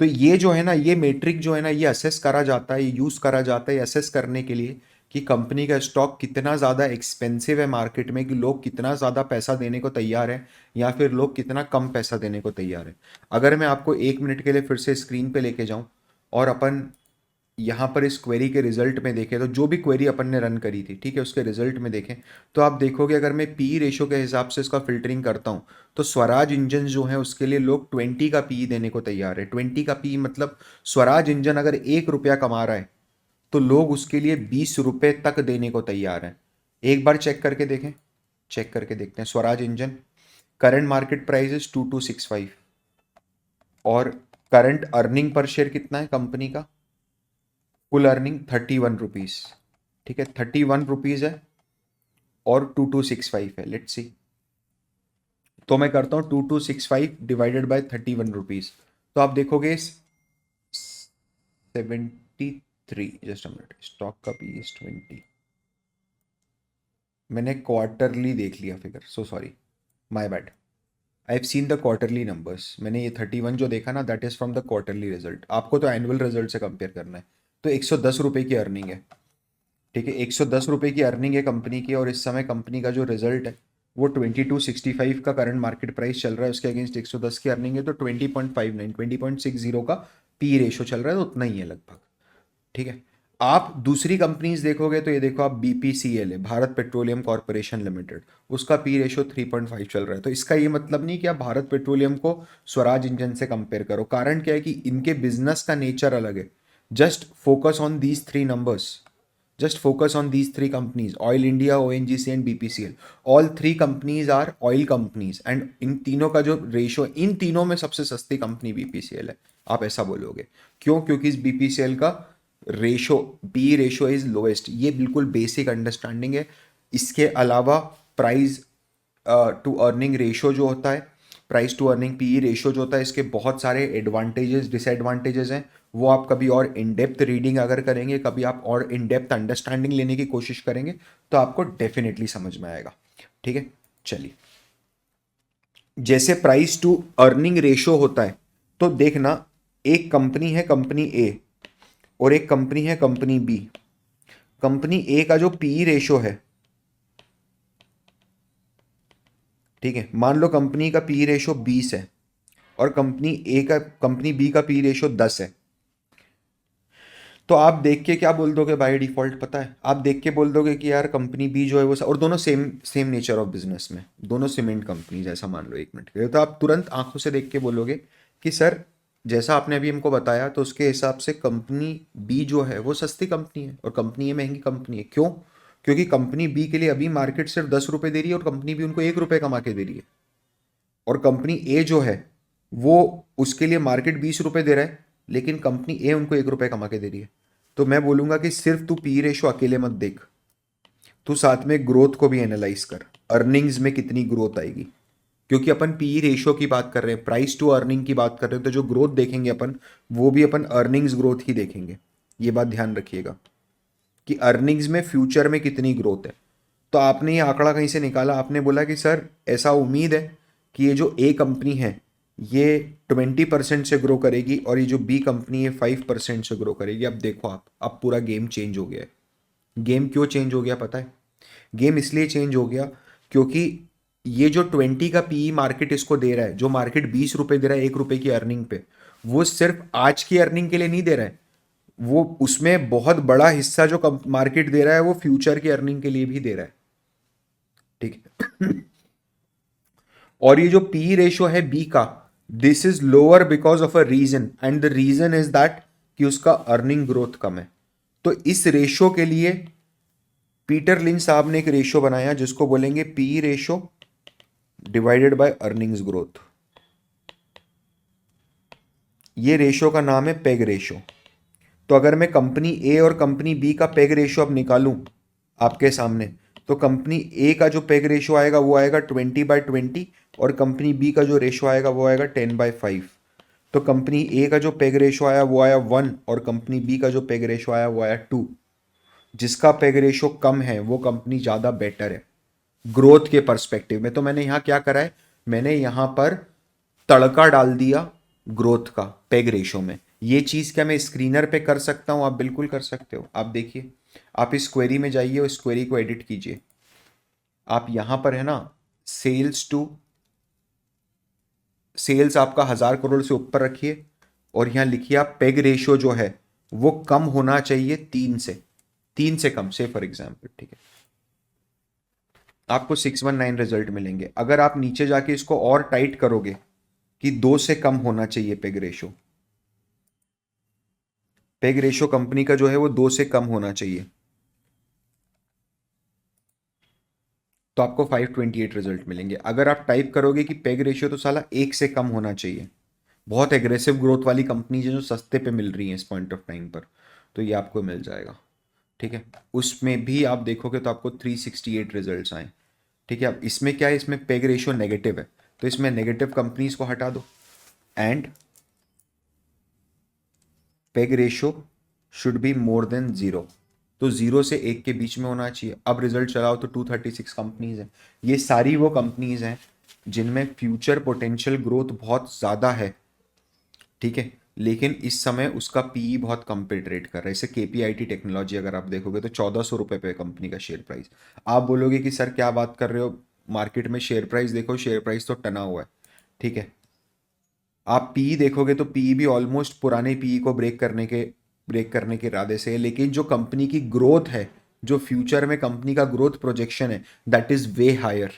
तो ये जो है ना, ये मेट्रिक जो है ना, ये असेस करा जाता है, ये यूज करा जाता है असेस करने के लिए कि कंपनी का स्टॉक कितना ज़्यादा एक्सपेंसिव है मार्केट में, कि लोग कितना ज़्यादा पैसा देने को तैयार है, या फिर लोग कितना कम पैसा देने को तैयार है। अगर मैं आपको 1 मिनट के लिए फिर से स्क्रीन पे लेके जाऊं और अपन यहाँ पर इस क्वेरी के रिजल्ट में देखें, तो जो भी क्वेरी अपन ने रन करी थी, ठीक है, उसके रिजल्ट में देखें, तो आप देखोगे अगर मैं पी रेशो के हिसाब से इसका फिल्टरिंग करता हूँ, तो स्वराज इंजन जो है उसके लिए लोग 20 का पी देने को तैयार है। 20 का पी मतलब स्वराज इंजन अगर 1 रुपया कमा रहा है तो लोग उसके लिए 20 रुपये तक देने को तैयार हैं। एक बार चेक करके देखें, चेक करके देखते हैं। Swaraj engine current market price is 2265, और करंट अर्निंग पर शेयर कितना है कंपनी का? कुल अर्निंग 31 रुपीज़, ठीक है, 31 रुपीज़ है, और 2265 है। लेट्स सी, तो मैं करता हूँ 2265 डिवाइडेड बाय 31 रुपीज़, तो आप देखोगे 73, जस्ट अ मिनट, स्टॉक का पी इज 20, मैंने क्वार्टरली देख लिया figure, so sorry, my bad, I have seen the quarterly numbers. मैंने ये 31 जो देखा ना, that is from the quarterly result, आपको तो एनुअल रिजल्ट से कंपेयर करना है। तो 110 रुपये की अर्निंग है, ठीक है, 110 रुपये की अर्निंग है कंपनी की, और इस समय कंपनी का जो रिजल्ट है वो 2265 का करंट मार्केट प्राइस चल रहा है, उसके अगेंस्ट 110 की अर्निंग है, तो 20.59, 20.60 का पी रेशो चल रहा है, तो उतना ही है लगभग, ठीक है। आप दूसरी कंपनीज देखोगे तो ये देखो, आप बीपीसीएल है, भारत पेट्रोलियम कॉर्पोरेशन लिमिटेड, उसका पी रेशो 3.5 चल रहा है। तो इसका ये मतलब नहीं कि आप भारत पेट्रोलियम को स्वराज इंजन से कंपेयर करो, कारण क्या है कि इनके बिजनेस का नेचर अलग है। Just focus on these 3 numbers, just focus on these 3 companies: oil india, ONGC and BPCL. all 3 companies are oil companies, and इन तीनों का जो रेशो, इन तीनों में सबसे सस्ती कंपनी BPCL है। आप ऐसा बोलोगे क्यों? क्योंकि इस BPCL का ratio, B ratio is lowest. ये बिल्कुल बेसिक अंडरस्टैंडिंग है। इसके अलावा प्राइस टू अर्निंग रेशो जो होता है, price to earning PE ratio जो होता है, इसके बहुत सारे एडवांटेजेस डिसएडवांटेजेस हैं। वो आप कभी और इन डेप्थ रीडिंग अगर करेंगे, कभी आप और इन डेप्थ अंडरस्टैंडिंग लेने की कोशिश करेंगे, तो आपको डेफिनेटली समझ में आएगा, ठीक है। चलिए जैसे प्राइस टू अर्निंग रेशो होता है, तो देखना, एक कंपनी है कंपनी ए और एक कंपनी है कंपनी बी। कंपनी ए का जो पीई रेशो है, ठीक है, मान लो कंपनी का पी रेशो 20 है और कंपनी बी का पी रेशो 10 है। तो आप देख के क्या बोल दोगे बाय डिफॉल्ट, पता है? आप देख के बोल दोगे कि यार कंपनी बी जो है वो, और दोनों same same nature of business में, दोनों सीमेंट कंपनीज ऐसा मान लो, एक मिनट के लिए, तो आप तुरंत आंखों से देख के बोलोगे कि सर जैसा आपने अभी हमको बताया, तो उसके हिसाब से कंपनी बी जो है वो सस्ती कंपनी है और कंपनी ए महंगी कंपनी है। क्यों? क्योंकि कंपनी बी के लिए अभी मार्केट सिर्फ 10 रुपये दे रही है और कंपनी बी उनको 1 रुपये कमा के दे रही है। और कंपनी ए जो है वो, उसके लिए मार्केट 20 रुपये दे रहा है, लेकिन कंपनी ए उनको 1 रुपये कमा के दे रही है। तो मैं बोलूंगा कि सिर्फ तू पी रेशो अकेले मत देख, तू साथ में ग्रोथ को भी एनालाइज कर, अर्निंग्स में कितनी ग्रोथ आएगी। क्योंकि अपन पी रेशो की बात कर रहे हैं, प्राइस टू अर्निंग की बात कर रहे हैं, तो जो ग्रोथ देखेंगे अपन, वो भी अपन अर्निंग्स ग्रोथ ही देखेंगे। ये बात ध्यान रखिएगा कि अर्निंग्स में फ्यूचर में कितनी ग्रोथ है। तो आपने ये आंकड़ा कहीं से निकाला, आपने बोला कि सर ऐसा उम्मीद है कि ये जो ए कंपनी है ये 20% से ग्रो करेगी और ये जो बी कंपनी है 5% से ग्रो करेगी। अब देखो आप, अब पूरा गेम चेंज हो गया है। गेम क्यों चेंज हो गया पता है? गेम इसलिए चेंज हो गया क्योंकि ये जो 20 का पीई मार्केट इसको दे रहा है, जो मार्केट 20 रुपये दे रहा है 1 रुपये की अर्निंग पे, वो सिर्फ आज की अर्निंग के लिए नहीं दे रहा है, वो उसमें बहुत बड़ा हिस्सा जो मार्केट दे रहा है वो फ्यूचर की अर्निंग के लिए भी दे रहा है। ठीक है। और ये जो पी रेशो है बी का, this is lower because of a reason, and the reason is that कि उसका अर्निंग ग्रोथ कम है। तो इस रेशो के लिए पीटर लिंच साहब ने एक रेशो बनाया जिसको बोलेंगे P ratio divided by earnings growth. ये रेशो का नाम है पेग रेशो। तो अगर मैं कंपनी ए और कंपनी बी का पेग रेशो अब निकालूं आपके सामने, तो कंपनी ए का जो पेग रेशो आएगा वो आएगा 20/20 और कंपनी बी का जो रेशो आएगा वो आएगा 10/5। तो कंपनी ए का जो पेग रेशो आया वो आया 1 और कंपनी बी का जो पेग रेशो आया वो आया 2। जिसका पेग रेशो कम है वो कंपनी ज़्यादा बेटर है ग्रोथ के पर्सपेक्टिव में। तो मैंने यहाँ क्या करा है, मैंने यहाँ पर तड़का डाल दिया ग्रोथ का पेग रेशो में। ये चीज़ क्या मैं स्क्रीनर पे कर सकता हूँ? आप बिल्कुल कर सकते हो। आप देखिए, आप इस क्वेरी में जाइए और इस क्वेरी को एडिट कीजिए। आप यहाँ पर है ना, सेल्स आपका 1000 करोड़ से ऊपर रखिए और यहाँ लिखिए आप पेग रेशियो जो है वो कम होना चाहिए 3 से कम से, फॉर एग्जाम्पल, ठीक है। आपको 619 रिजल्ट मिलेंगे। अगर आप नीचे जाके इसको और टाइट करोगे कि 2 से कम होना चाहिए peg ratio, peg ratio company का जो है वो 2 से कम होना चाहिए, तो आपको 528 रिजल्ट मिलेंगे। अगर आप टाइप करोगे कि पेग रेशियो तो साला 1 से कम होना चाहिए, बहुत एग्रेसिव ग्रोथ वाली कंपनीज है जो सस्ते पे मिल रही हैं इस पॉइंट ऑफ टाइम पर, तो ये आपको मिल जाएगा। ठीक है, उसमें भी आप देखोगे तो आपको 368 रिजल्ट्स आए। ठीक है, अब इसमें क्या है, इसमें पेग रेशियो नेगेटिव है, तो इसमें नेगेटिव कंपनीज को हटा दो and peg ratio should be more than 0। तो 0 से 1 के बीच में होना चाहिए। अब रिजल्ट चलाओ तो 236 कंपनीज हैं। ये सारी वो कंपनीज हैं जिनमें फ्यूचर पोटेंशियल ग्रोथ बहुत ज़्यादा है, ठीक है, लेकिन इस समय उसका पीई बहुत कम पे ट्रेड कर रहा है। जैसे केपीआईटी टेक्नोलॉजी अगर आप देखोगे तो 1400 रुपये पे कंपनी का शेयर प्राइस। आप बोलोगे कि सर क्या बात कर रहे हो, मार्केट में शेयर प्राइस देखो, शेयर प्राइस तो टना हुआ है। ठीक है, आप पीई देखोगे तो पीई भी ऑलमोस्ट पुराने पीई को ब्रेक करने के इरादे से है, लेकिन जो कंपनी की ग्रोथ है, जो फ्यूचर में कंपनी का ग्रोथ प्रोजेक्शन है, दैट इज वे हायर।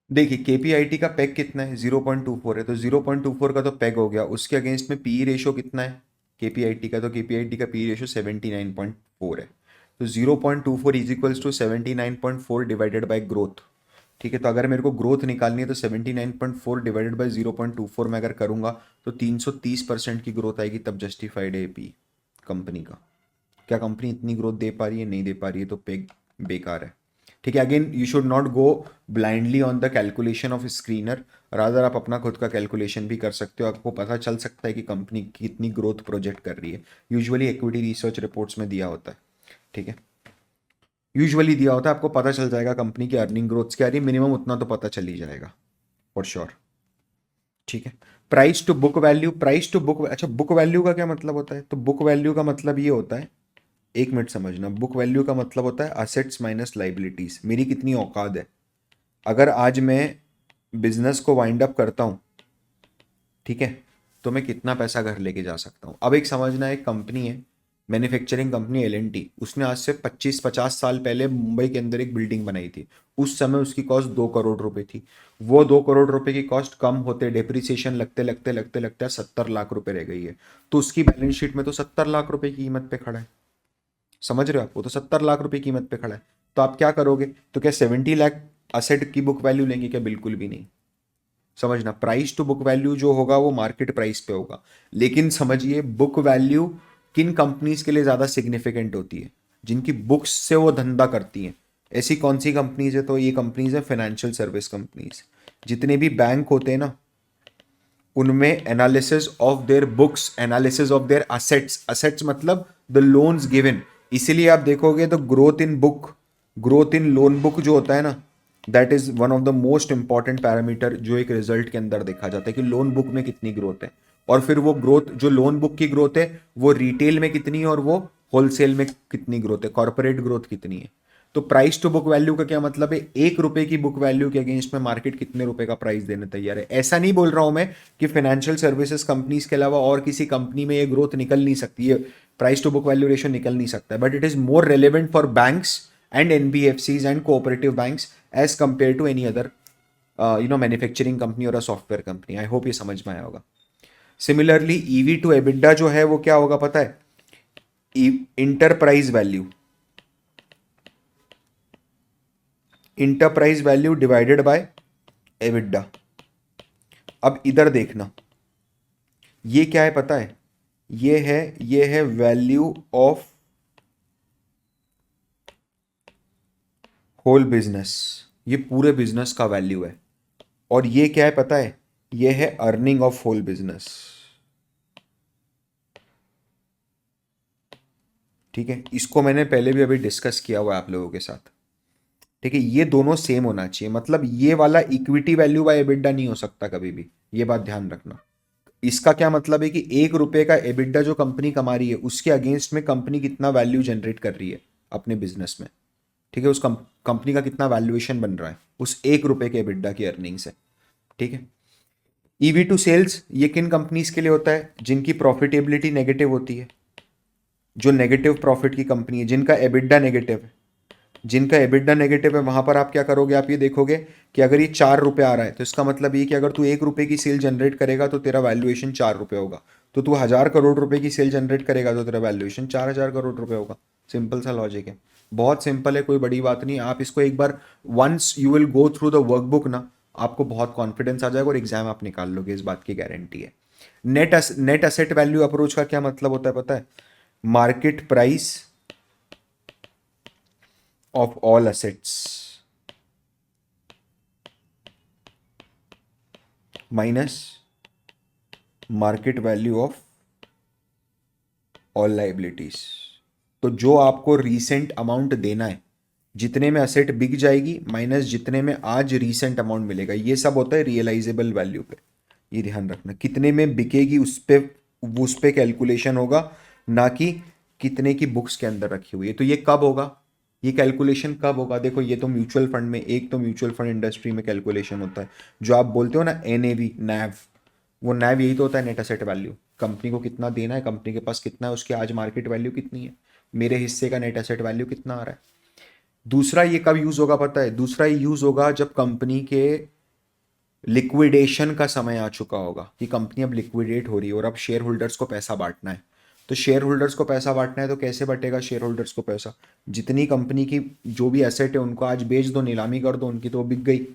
देखिए केपीआईटी का पैग कितना है, 0.24 है, तो 0.24 का तो पैग हो गया। उसके अगेंस्ट में पी रेशो कितना है केपीआईटी का, तो केपीआईटी का पी रेशो 79.4 है। तो 0.24 is equals to 79.4 divided by growth. ठीक है, तो अगर मेरे को ग्रोथ निकालनी है तो 79.4 डिवाइडेड बाई 0.24 में अगर करूंगा तो 330% की ग्रोथ आएगी, तब जस्टिफाइड है पी कंपनी का। क्या कंपनी इतनी ग्रोथ दे पा रही है? नहीं दे पा रही है, तो पेग बेकार है। ठीक है, again you should not go blindly on the calculation of screener, rather आप अपना खुद का कैलकुलेशन भी कर सकते हो। आपको पता चल सकता है कि कंपनी कितनी ग्रोथ प्रोजेक्ट कर रही है। यूजुअली इक्विटी रिसर्च रिपोर्ट्स में दिया होता है। ठीक है, यूजुअली दिया होता है, आपको पता चल जाएगा कंपनी की अर्निंग ग्रोथ क्या आ रही है, मिनिमम उतना तो पता चल ही जाएगा फॉर श्योर। ठीक है। Price to book value, price to book, अच्छा बुक वैल्यू का क्या मतलब होता है? तो बुक वैल्यू का मतलब ये होता है, एक मिनट समझना, बुक वैल्यू का मतलब होता है असेट्स माइनस लाइबिलिटीज, मेरी कितनी औकात है। अगर आज मैं बिजनेस को वाइंड अप करता हूँ, ठीक है, तो मैं कितना पैसा घर लेके जा सकता हूँ। अब एक समझना, एक कंपनी है, मैन्युफैक्चरिंग कंपनी एल उसने आज से 25-50 साल पहले मुंबई के अंदर एक बिल्डिंग बनाई थी। उस समय उसकी कॉस्ट 2 करोड़ रुपए थी। वो 2 करोड़ रुपए की कॉस्ट कम होते डेप्रिसिएशन लगते लगते लगते लगते 70 लाख रुपए रह गई है। तो उसकी बैलेंस शीट में तो 70 लाख रुपए की कीमत पे खड़ा है। समझ रहे हो आप? वो तो 70 लाख रुपए की कीमत पे खड़ा है। तो आप क्या करोगे? तो क्या 70 लाख असेट की बुक वैल्यू लेंगे क्या? बिल्कुल भी नहीं। समझना, प्राइस टू बुक वैल्यू जो होगा वो मार्केट प्राइस पे होगा। लेकिन समझिए, बुक वैल्यू किन कंपनीज के लिए ज्यादा सिग्निफिकेंट होती है? जिनकी बुक्स से वो धंधा करती हैं। ऐसी कौन सी कंपनीज है? तो ये कंपनीज है फाइनेंशियल सर्विस कंपनीज। जितने भी बैंक होते हैं ना, उनमें analysis of their books, analysis of their assets, assets मतलब द लोन्स गिवन। इसीलिए आप देखोगे तो growth in book, growth in loan book जो होता है ना, that is one of the most important parameter जो एक रिजल्ट के अंदर देखा जाता है कि लोन बुक में कितनी ग्रोथ है। और फिर वो ग्रोथ, जो लोन बुक की ग्रोथ है, वो रिटेल में कितनी है और वो होलसेल में कितनी ग्रोथ है, कॉर्पोरेट ग्रोथ कितनी है। तो प्राइस टू बुक वैल्यू का क्या मतलब है? 1 रुपए की बुक वैल्यू के अगेंस्ट में मार्केट कितने रुपए का प्राइस देने तैयार है। ऐसा नहीं बोल रहा हूं मैं कि फाइनेंशियल सर्विसेज कंपनीज के अलावा और किसी कंपनी में ये ग्रोथ निकल नहीं सकती है, price to book value ratio निकल नहीं सकता है, but it is more relevant for banks and NBFCs and cooperative banks as compare to any other manufacturing company और a software company. I hope ये समझ में आया होगा। सिमिलरली ईवी टू एबिडा जो है वो क्या होगा पता है? Enterprise value, enterprise value divided by EBITDA. अब इधर देखना, ये क्या है पता है? ये है वैल्यू ऑफ होल बिजनेस, ये पूरे बिजनेस का वैल्यू है। और ये क्या है पता है? ये है अर्निंग ऑफ होल बिजनेस। ठीक है, इसको मैंने पहले भी अभी डिस्कस किया हुआ है आप लोगों के साथ। ठीक है, ये दोनों सेम होना चाहिए, मतलब ये वाला इक्विटी वैल्यू बाय एबिडा नहीं हो सकता कभी भी, ये बात ध्यान रखना। इसका क्या मतलब है कि 1 रुपए का एबिडा जो कंपनी कमा रही है, उसके अगेंस्ट में कंपनी कितना वैल्यू जनरेट कर रही है अपने बिजनेस में। ठीक है, उस कंपनी का कितना वैल्यूएशन बन रहा है उस 1 रुपए के एबिडा की अर्निंग से। ठीक है। ईवी टू सेल्स, ये किन कंपनीज के लिए होता है? जिनकी प्रॉफिटेबिलिटी नेगेटिव होती है, जो नेगेटिव प्रॉफिट की कंपनी है, जिनका एबिडा नेगेटिव है। जिनका एबिडा नेगेटिव है वहां पर आप क्या करोगे? आप ये देखोगे कि अगर ये 4 रुपए आ रहा है तो इसका मतलब ये कि अगर तू 1 रुपए की सेल जनरेट करेगा तो तेरा वैल्यूएशन 4 रुपए होगा। तो तू 1,000 करोड़ रुपए की सेल जनरेट करेगा तो तेरा वैल्यूएशन 4,000 करोड़ रुपए होगा। सिंपल सा लॉजिक है, बहुत सिंपल है, कोई बड़ी बात नहीं। आप इसको एक बार, once you will go through the workbook ना, आपको बहुत कॉन्फिडेंस आ जाएगा और एग्जाम आप निकाल लोगे, इस बात की गारंटी है। नेट असेट वैल्यू अप्रोच का क्या मतलब होता है पता है? Market price of all assets minus market value of all liabilities। तो जो आपको रीसेंट अमाउंट देना है, जितने में असेट बिक जाएगी माइनस जितने में आज रीसेंट अमाउंट मिलेगा, ये सब होता है रियलाइजेबल वैल्यू पे। ये ध्यान रखना, कितने में बिकेगी उस पे कैलकुलेशन होगा, ना कि कितने की बुक्स के अंदर रखी हुई है। तो ये कब होगा? ये कैलकुलेशन कब होगा? देखो, ये तो म्यूचुअल फंड में, एक तो म्यूचुअल फंड इंडस्ट्री में कैलकुलेशन होता है, जो आप बोलते हो ना एनएवी, नैव, वो नैव यही तो होता है, नेट एसेट वैल्यू। कंपनी को कितना देना है, कंपनी के पास कितना है, उसकी आज मार्केट वैल्यू कितनी है, मेरे हिस्से का नेट एसेट वैल्यू कितना आ रहा है। दूसरा ये कब यूज होगा पता है? दूसरा ये यूज होगा जब कंपनी के लिक्विडेशन का समय आ चुका होगा, कि कंपनी अब लिक्विडेट हो रही है और अब शेयर होल्डर्स को पैसा बांटना है। तो शेयर होल्डर्स को पैसा बांटना है तो कैसे बटेगा शेयर होल्डर्स को पैसा? जितनी कंपनी की जो भी एसेट है उनको आज बेच दो, नीलामी कर दो उनकी, तो वो बिक गई।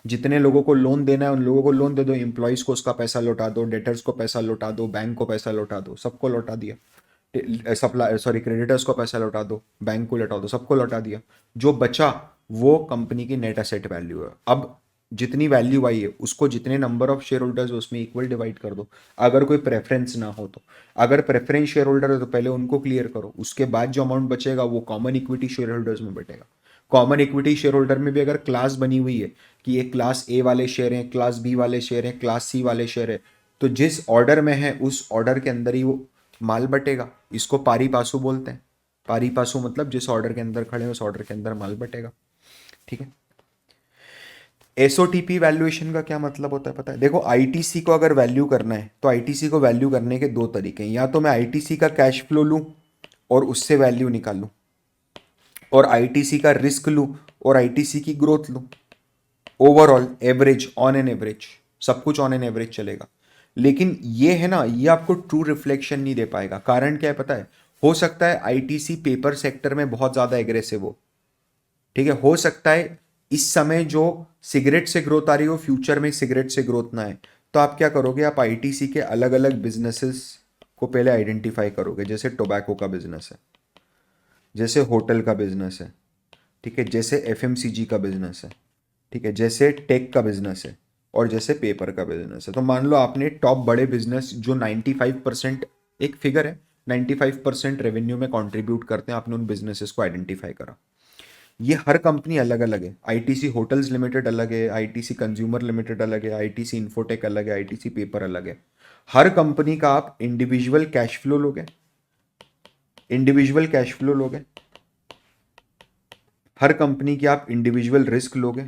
जितने लोगों को लोन देना है उन लोगों को लोन दे दो, एम्प्लॉयज को उसका पैसा लौटा दो, डेटर्स को पैसा लौटा दो, बैंक को पैसा लौटा दो, सबको लौटा दिया। सप्लाई सॉरी क्रेडिटर्स को पैसा लौटा दो, बैंक को लौटा दो, सबको लौटा दिया। जो बचा वो कंपनी की नेट एसेट वैल्यू है। अब जितनी वैल्यू आई है उसको जितने नंबर ऑफ शेयर होल्डर्स उसमें इक्वल डिवाइड कर दो, अगर कोई प्रेफरेंस ना हो तो। अगर प्रेफरेंस शेयर होल्डर है तो पहले उनको क्लियर करो, उसके बाद जो अमाउंट बचेगा वो कॉमन इक्विटी शेयर होल्डर्स में बटेगा। कॉमन इक्विटी शेयर होल्डर में भी अगर क्लास बनी हुई है कि ये क्लास ए वाले शेयर हैं, क्लास बी वाले शेयर हैं, क्लास सी वाले शेयर है, तो जिस ऑर्डर में है उस ऑर्डर के अंदर ही वो माल बटेगा। इसको पारी पासु बोलते हैं। पारी पासु मतलब जिस ऑर्डर के अंदर खड़े हैं उस ऑर्डर के अंदर माल बटेगा। ठीक है। एसओटीपी वैल्यूएशन का क्या मतलब होता है पता है? देखो, आईटीसी को अगर वैल्यू करना है तो आईटीसी को वैल्यू करने के दो तरीके हैं। या तो मैं आईटीसी का कैश फ्लो लूं और उससे वैल्यू निकालूं, और आईटीसी का रिस्क लूं और आईटीसी की ग्रोथ लूं। Overall average, on an average, सब कुछ ऑन एन एवरेज चलेगा। लेकिन ये है ना, ये आपको ट्रू रिफ्लेक्शन नहीं दे पाएगा। कारण क्या है पता है? हो सकता है आईटीसी पेपर सेक्टर में बहुत ज्यादा एग्रेसिव हो, ठीक है। हो सकता है इस समय जो सिगरेट से ग्रोथ आ रही हो, फ्यूचर में सिगरेट से ग्रोथ ना है। तो आप क्या करोगे? आप आईटीसी के अलग अलग बिजनेसेस को पहले आइडेंटिफाई करोगे। जैसे टोबैको का बिजनेस है, जैसे होटल का बिजनेस है, ठीक है, जैसे एफएमसीजी का बिजनेस है, ठीक है, जैसे टेक का बिजनेस है, और जैसे पेपर का बिजनेस है। तो मान लो आपने टॉप बड़े बिजनेस जो 95%, एक फिगर है, 95% रेवेन्यू में कंट्रीब्यूट करते हैं, आपने उन बिजनेसेस को आइडेंटिफाई करा। ये हर कंपनी अलग अलग है। आईटीसी होटल्स लिमिटेड अलग है, आईटीसी कंज्यूमर लिमिटेड अलग है, आईटीसी इन्फोटेक अलग है, आईटीसी पेपर अलग है। हर कंपनी का आप इंडिविजुअल कैश फ्लो लोगे, इंडिविजुअल कैश फ्लो लोगे, हर कंपनी की आप इंडिविजुअल रिस्क लोगे,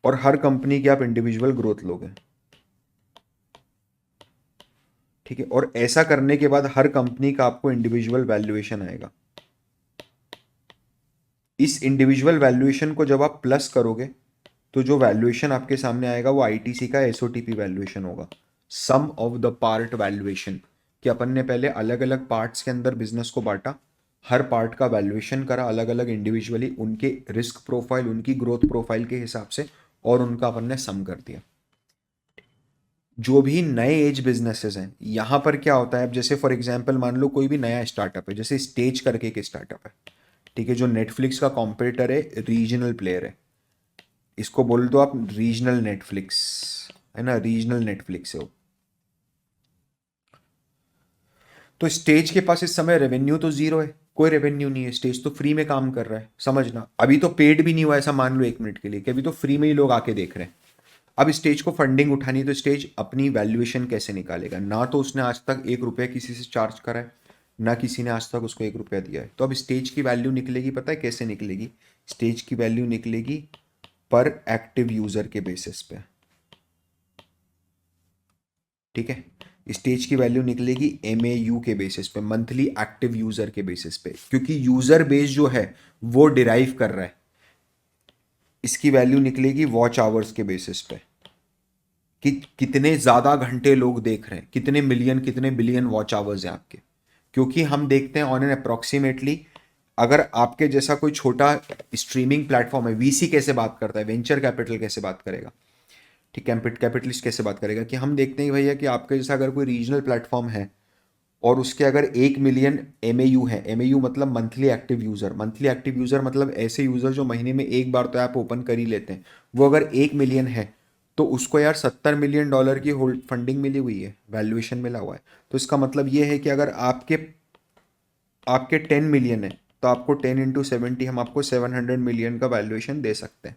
और हर कंपनी की आप इंडिविजुअल ग्रोथ लोगे। ठीक है। और ऐसा करने के बाद हर कंपनी का आपको इंडिविजुअल वैल्यूएशन आएगा। इस इंडिविजुअल वैल्यूएशन को जब आप प्लस करोगे तो जो वैल्यूएशन आपके सामने आएगा वो आईटीसी का एसओटीपी वैल्यूएशन होगा, सम ऑफ द पार्ट वैल्यूएशन। कि अपन ने पहले अलग अलग पार्ट्स के अंदर बिजनेस को बांटा, हर पार्ट का वैल्यूएशन करा अलग अलग इंडिविजुअली, उनके रिस्क प्रोफाइल, उनकी ग्रोथ प्रोफाइल के हिसाब से, और उनका अपन ने सम कर दिया। जो भी नए एज बिजनेसेस हैं, यहां पर क्या होता है? अब जैसे फॉर एग्जांपल मान लो कोई भी नया स्टार्टअप है, जैसे स्टेज करके एक स्टार्टअप है, ठीक है, जो नेटफ्लिक्स का कॉम्पिटिटर है, रीजनल प्लेयर है। इसको बोल दो आप रीजनल नेटफ्लिक्स, है ना, रीजनल नेटफ्लिक्स है वो। तो स्टेज के पास इस समय रेवेन्यू तो जीरो है, कोई रेवेन्यू नहीं है। स्टेज तो फ्री में काम कर रहा है, समझना। अभी तो पेड भी नहीं हुआ, ऐसा मान लो एक मिनट के लिए कि अभी तो फ्री में ही लोग आके देख रहे हैं। अब स्टेज को फंडिंग उठानी है तो स्टेज अपनी वैल्यूएशन कैसे निकालेगा? ना तो उसने आज तक 1 रुपया किसी से चार्ज करा है, ना किसी ने आज तक उसको 1 रुपया दिया है। तो अब स्टेज की वैल्यू निकलेगी, पता है कैसे निकलेगी? स्टेज की वैल्यू निकलेगी पर एक्टिव यूजर के बेसिस पे, ठीक है। स्टेज की वैल्यू निकलेगी MAU के बेसिस पे, मंथली एक्टिव यूजर के बेसिस पे, क्योंकि यूजर बेस जो है वो डिराइव कर रहा है। इसकी वैल्यू निकलेगी वॉच आवर्स के बेसिस पे, कि कितने ज्यादा घंटे लोग देख रहे हैं, कितने मिलियन कितने बिलियन वॉच आवर्स हैं आपके। क्योंकि हम देखते हैं ऑन एन अप्रोक्सीमेटली, अगर आपके जैसा कोई छोटा स्ट्रीमिंग प्लेटफॉर्म है, VC कैसे बात करता है, वेंचर कैपिटल कैसे बात करेगा, ठीक, कैपिटलिस्ट कैसे बात करेगा, कि हम देखते हैं भैया कि आपके जैसा अगर कोई रीजनल प्लेटफॉर्म है और उसके अगर 1 मिलियन MAU है, MAU मतलब monthly active user, monthly active user मतलब ऐसे यूजर जो महीने में एक बार तो ऐप ओपन कर ही लेते हैं, वो अगर 1 मिलियन है तो उसको यार $70 मिलियन की होल्ड फंडिंग मिली हुई है, वैल्यूएशन मिला हुआ है। तो इसका मतलब ये है कि अगर आपके आपके 10 मिलियन है तो आपको 10 × 70, हम आपको 700 मिलियन का वैल्यूएशन दे सकते हैं।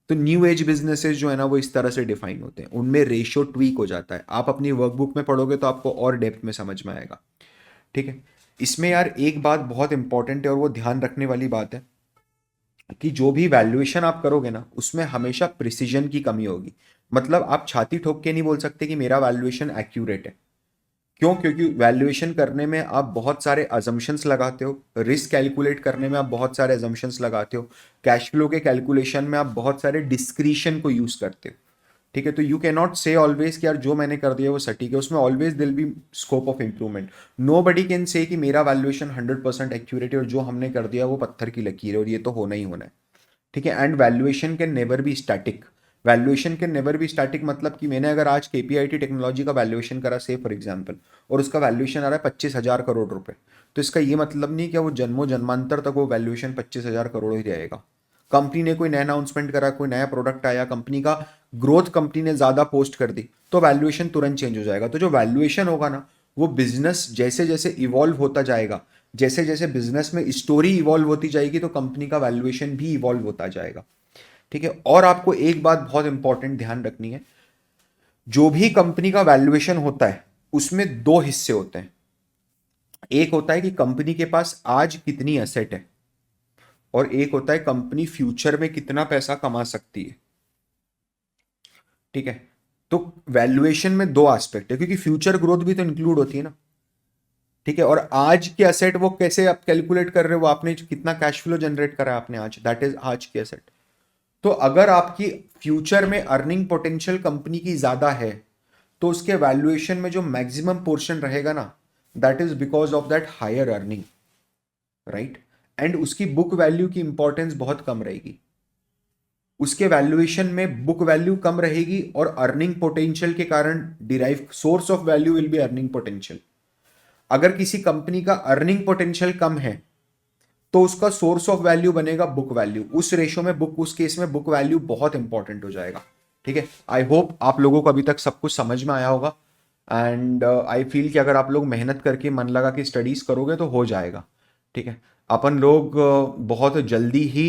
तो न्यू एज बिजनेसेस जो है ना वो इस तरह से डिफाइन होते हैं, उनमें रेशियो ट्वीक हो जाता है। आप अपनी वर्कबुक में पढ़ोगे तो आपको और डेप्थ में समझ में आएगा, ठीक है। इसमें यार एक बात बहुत इंपॉर्टेंट है और वो ध्यान रखने वाली बात है कि जो भी वैल्यूएशन आप करोगे ना उसमें हमेशा प्रिसीजन की कमी होगी। मतलब आप छाती ठोक के नहीं बोल सकते कि मेरा वैल्यूएशन एक्यूरेट है। क्यों? क्योंकि वैल्यूएशन करने में आप बहुत सारे अजम्पशंस लगाते हो, रिस्क कैलकुलेट करने में आप बहुत सारे अजम्पशंस लगाते हो, कैश फ्लो के कैलकुलेशन में आप बहुत सारे डिस्क्रिशन को यूज करते हो, ठीक है। तो यू कैन नॉट से ऑलवेज कि यार जो मैंने कर दिया वो सटीक है, उसमें always there'll be scope of improvement. Nobody can say कि मेरा वैल्यूएशन 100% एक्यूरेट है और जो हमने कर दिया वो पत्थर की लकीर है और ये तो होना ही होना है, ठीक है। And valuation can never be static. Valuation can never be static मतलब कि मैंने अगर आज KPIT टेक्नोलॉजी का वैल्यूएशन करा से फॉर एग्जांपल, और उसका वैल्यूएशन आ रहा है 25,000 करोड़ रुपए, तो इसका ये मतलब नहीं कि वो जन्मों जन्मांतर तक वो वैल्यूएशन 25,000 करोड़ ही रहेगा। कंपनी ने कोई नया अनाउंसमेंट करा, कोई नया प्रोडक्ट आया, कंपनी का ग्रोथ कंपनी ने ज्यादा पोस्ट कर दी, तो वैल्यूएशन तुरंत चेंज हो जाएगा। तो जो वैल्यूएशन होगा ना वो बिजनेस जैसे जैसे इवॉल्व होता जाएगा, जैसे जैसे बिजनेस में स्टोरी इवॉल्व होती जाएगी तो कंपनी का वैल्यूएशन भी इवॉल्व होता जाएगा, ठीक है। और आपको एक बात बहुत इंपॉर्टेंट ध्यान रखनी है, जो भी कंपनी का वैल्यूएशन होता है उसमें दो हिस्से होते हैं। एक होता है कि कंपनी के पास आज कितनी एसेट है, और एक होता है कंपनी फ्यूचर में कितना पैसा कमा सकती है, ठीक है। तो वैल्यूएशन में दो एस्पेक्ट है, क्योंकि फ्यूचर ग्रोथ भी तो इंक्लूड होती है ना, ठीक है। और आज के एसेट वो कैसे आप कैलकुलेट कर रहे हो, वो आपने कितना कैश फ्लो जनरेट करा आपने आज, दैट इज आज की एसेट। तो अगर आपकी फ्यूचर में अर्निंग पोटेंशियल कंपनी की ज्यादा है तो उसके वैल्यूएशन में जो मैक्सिमम पोर्शन रहेगा ना, that is because of that higher earning, right. And उसकी बुक वैल्यू की इंपॉर्टेंस बहुत कम रहेगी, उसके वैल्यूएशन में बुक वैल्यू कम रहेगी, और अर्निंग पोटेंशियल के कारण derive source of value will be earning potential. अगर किसी कंपनी का अर्निंग पोटेंशियल कम है तो उसका सोर्स ऑफ वैल्यू बनेगा बुक वैल्यू। उस रेशो में बुक, उस केस में बुक वैल्यू बहुत इंपॉर्टेंट हो जाएगा, ठीक है। आई होप आप लोगों को अभी तक सब कुछ समझ में आया होगा, एंड आई फील कि अगर आप लोग मेहनत करके मन लगा के स्टडीज करोगे तो हो जाएगा, ठीक है। अपन लोग बहुत जल्दी ही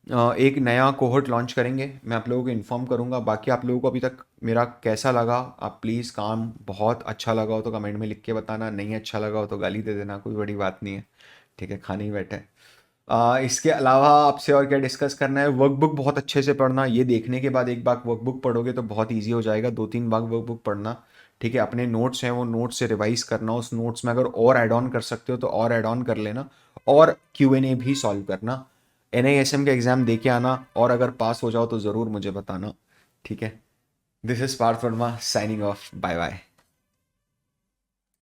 एक नया कोहर्ट लॉन्च करेंगे, मैं आप लोगों को इन्फॉर्म करूंगा। बाकी आप लोगों को अभी तक मेरा कैसा लगा, आप प्लीज़ काम बहुत अच्छा लगा हो तो कमेंट में लिख के बताना, नहीं अच्छा लगा हो तो गाली दे देना, कोई बड़ी बात नहीं है, ठीक है, खाने ही बैठे हैं। इसके अलावा आपसे और क्या डिस्कस करना है, वर्कबुक बहुत अच्छे से पढ़ना, ये देखने के बाद एक बार वर्कबुक पढ़ोगे तो बहुत ईजी हो जाएगा, 2-3 बार वर्कबुक पढ़ना, ठीक है। अपने नोट्स हैं वो नोट्स से रिवाइज करना, उस नोट्स में अगर और ऐड ऑन कर सकते हो तो और ऐड ऑन कर लेना, और Q&A भी सॉल्व करना। NISM का एग्ज़ाम दे के आना, और अगर पास हो जाओ तो ज़रूर मुझे बताना, ठीक है। This is Parth Verma signing off, bye bye.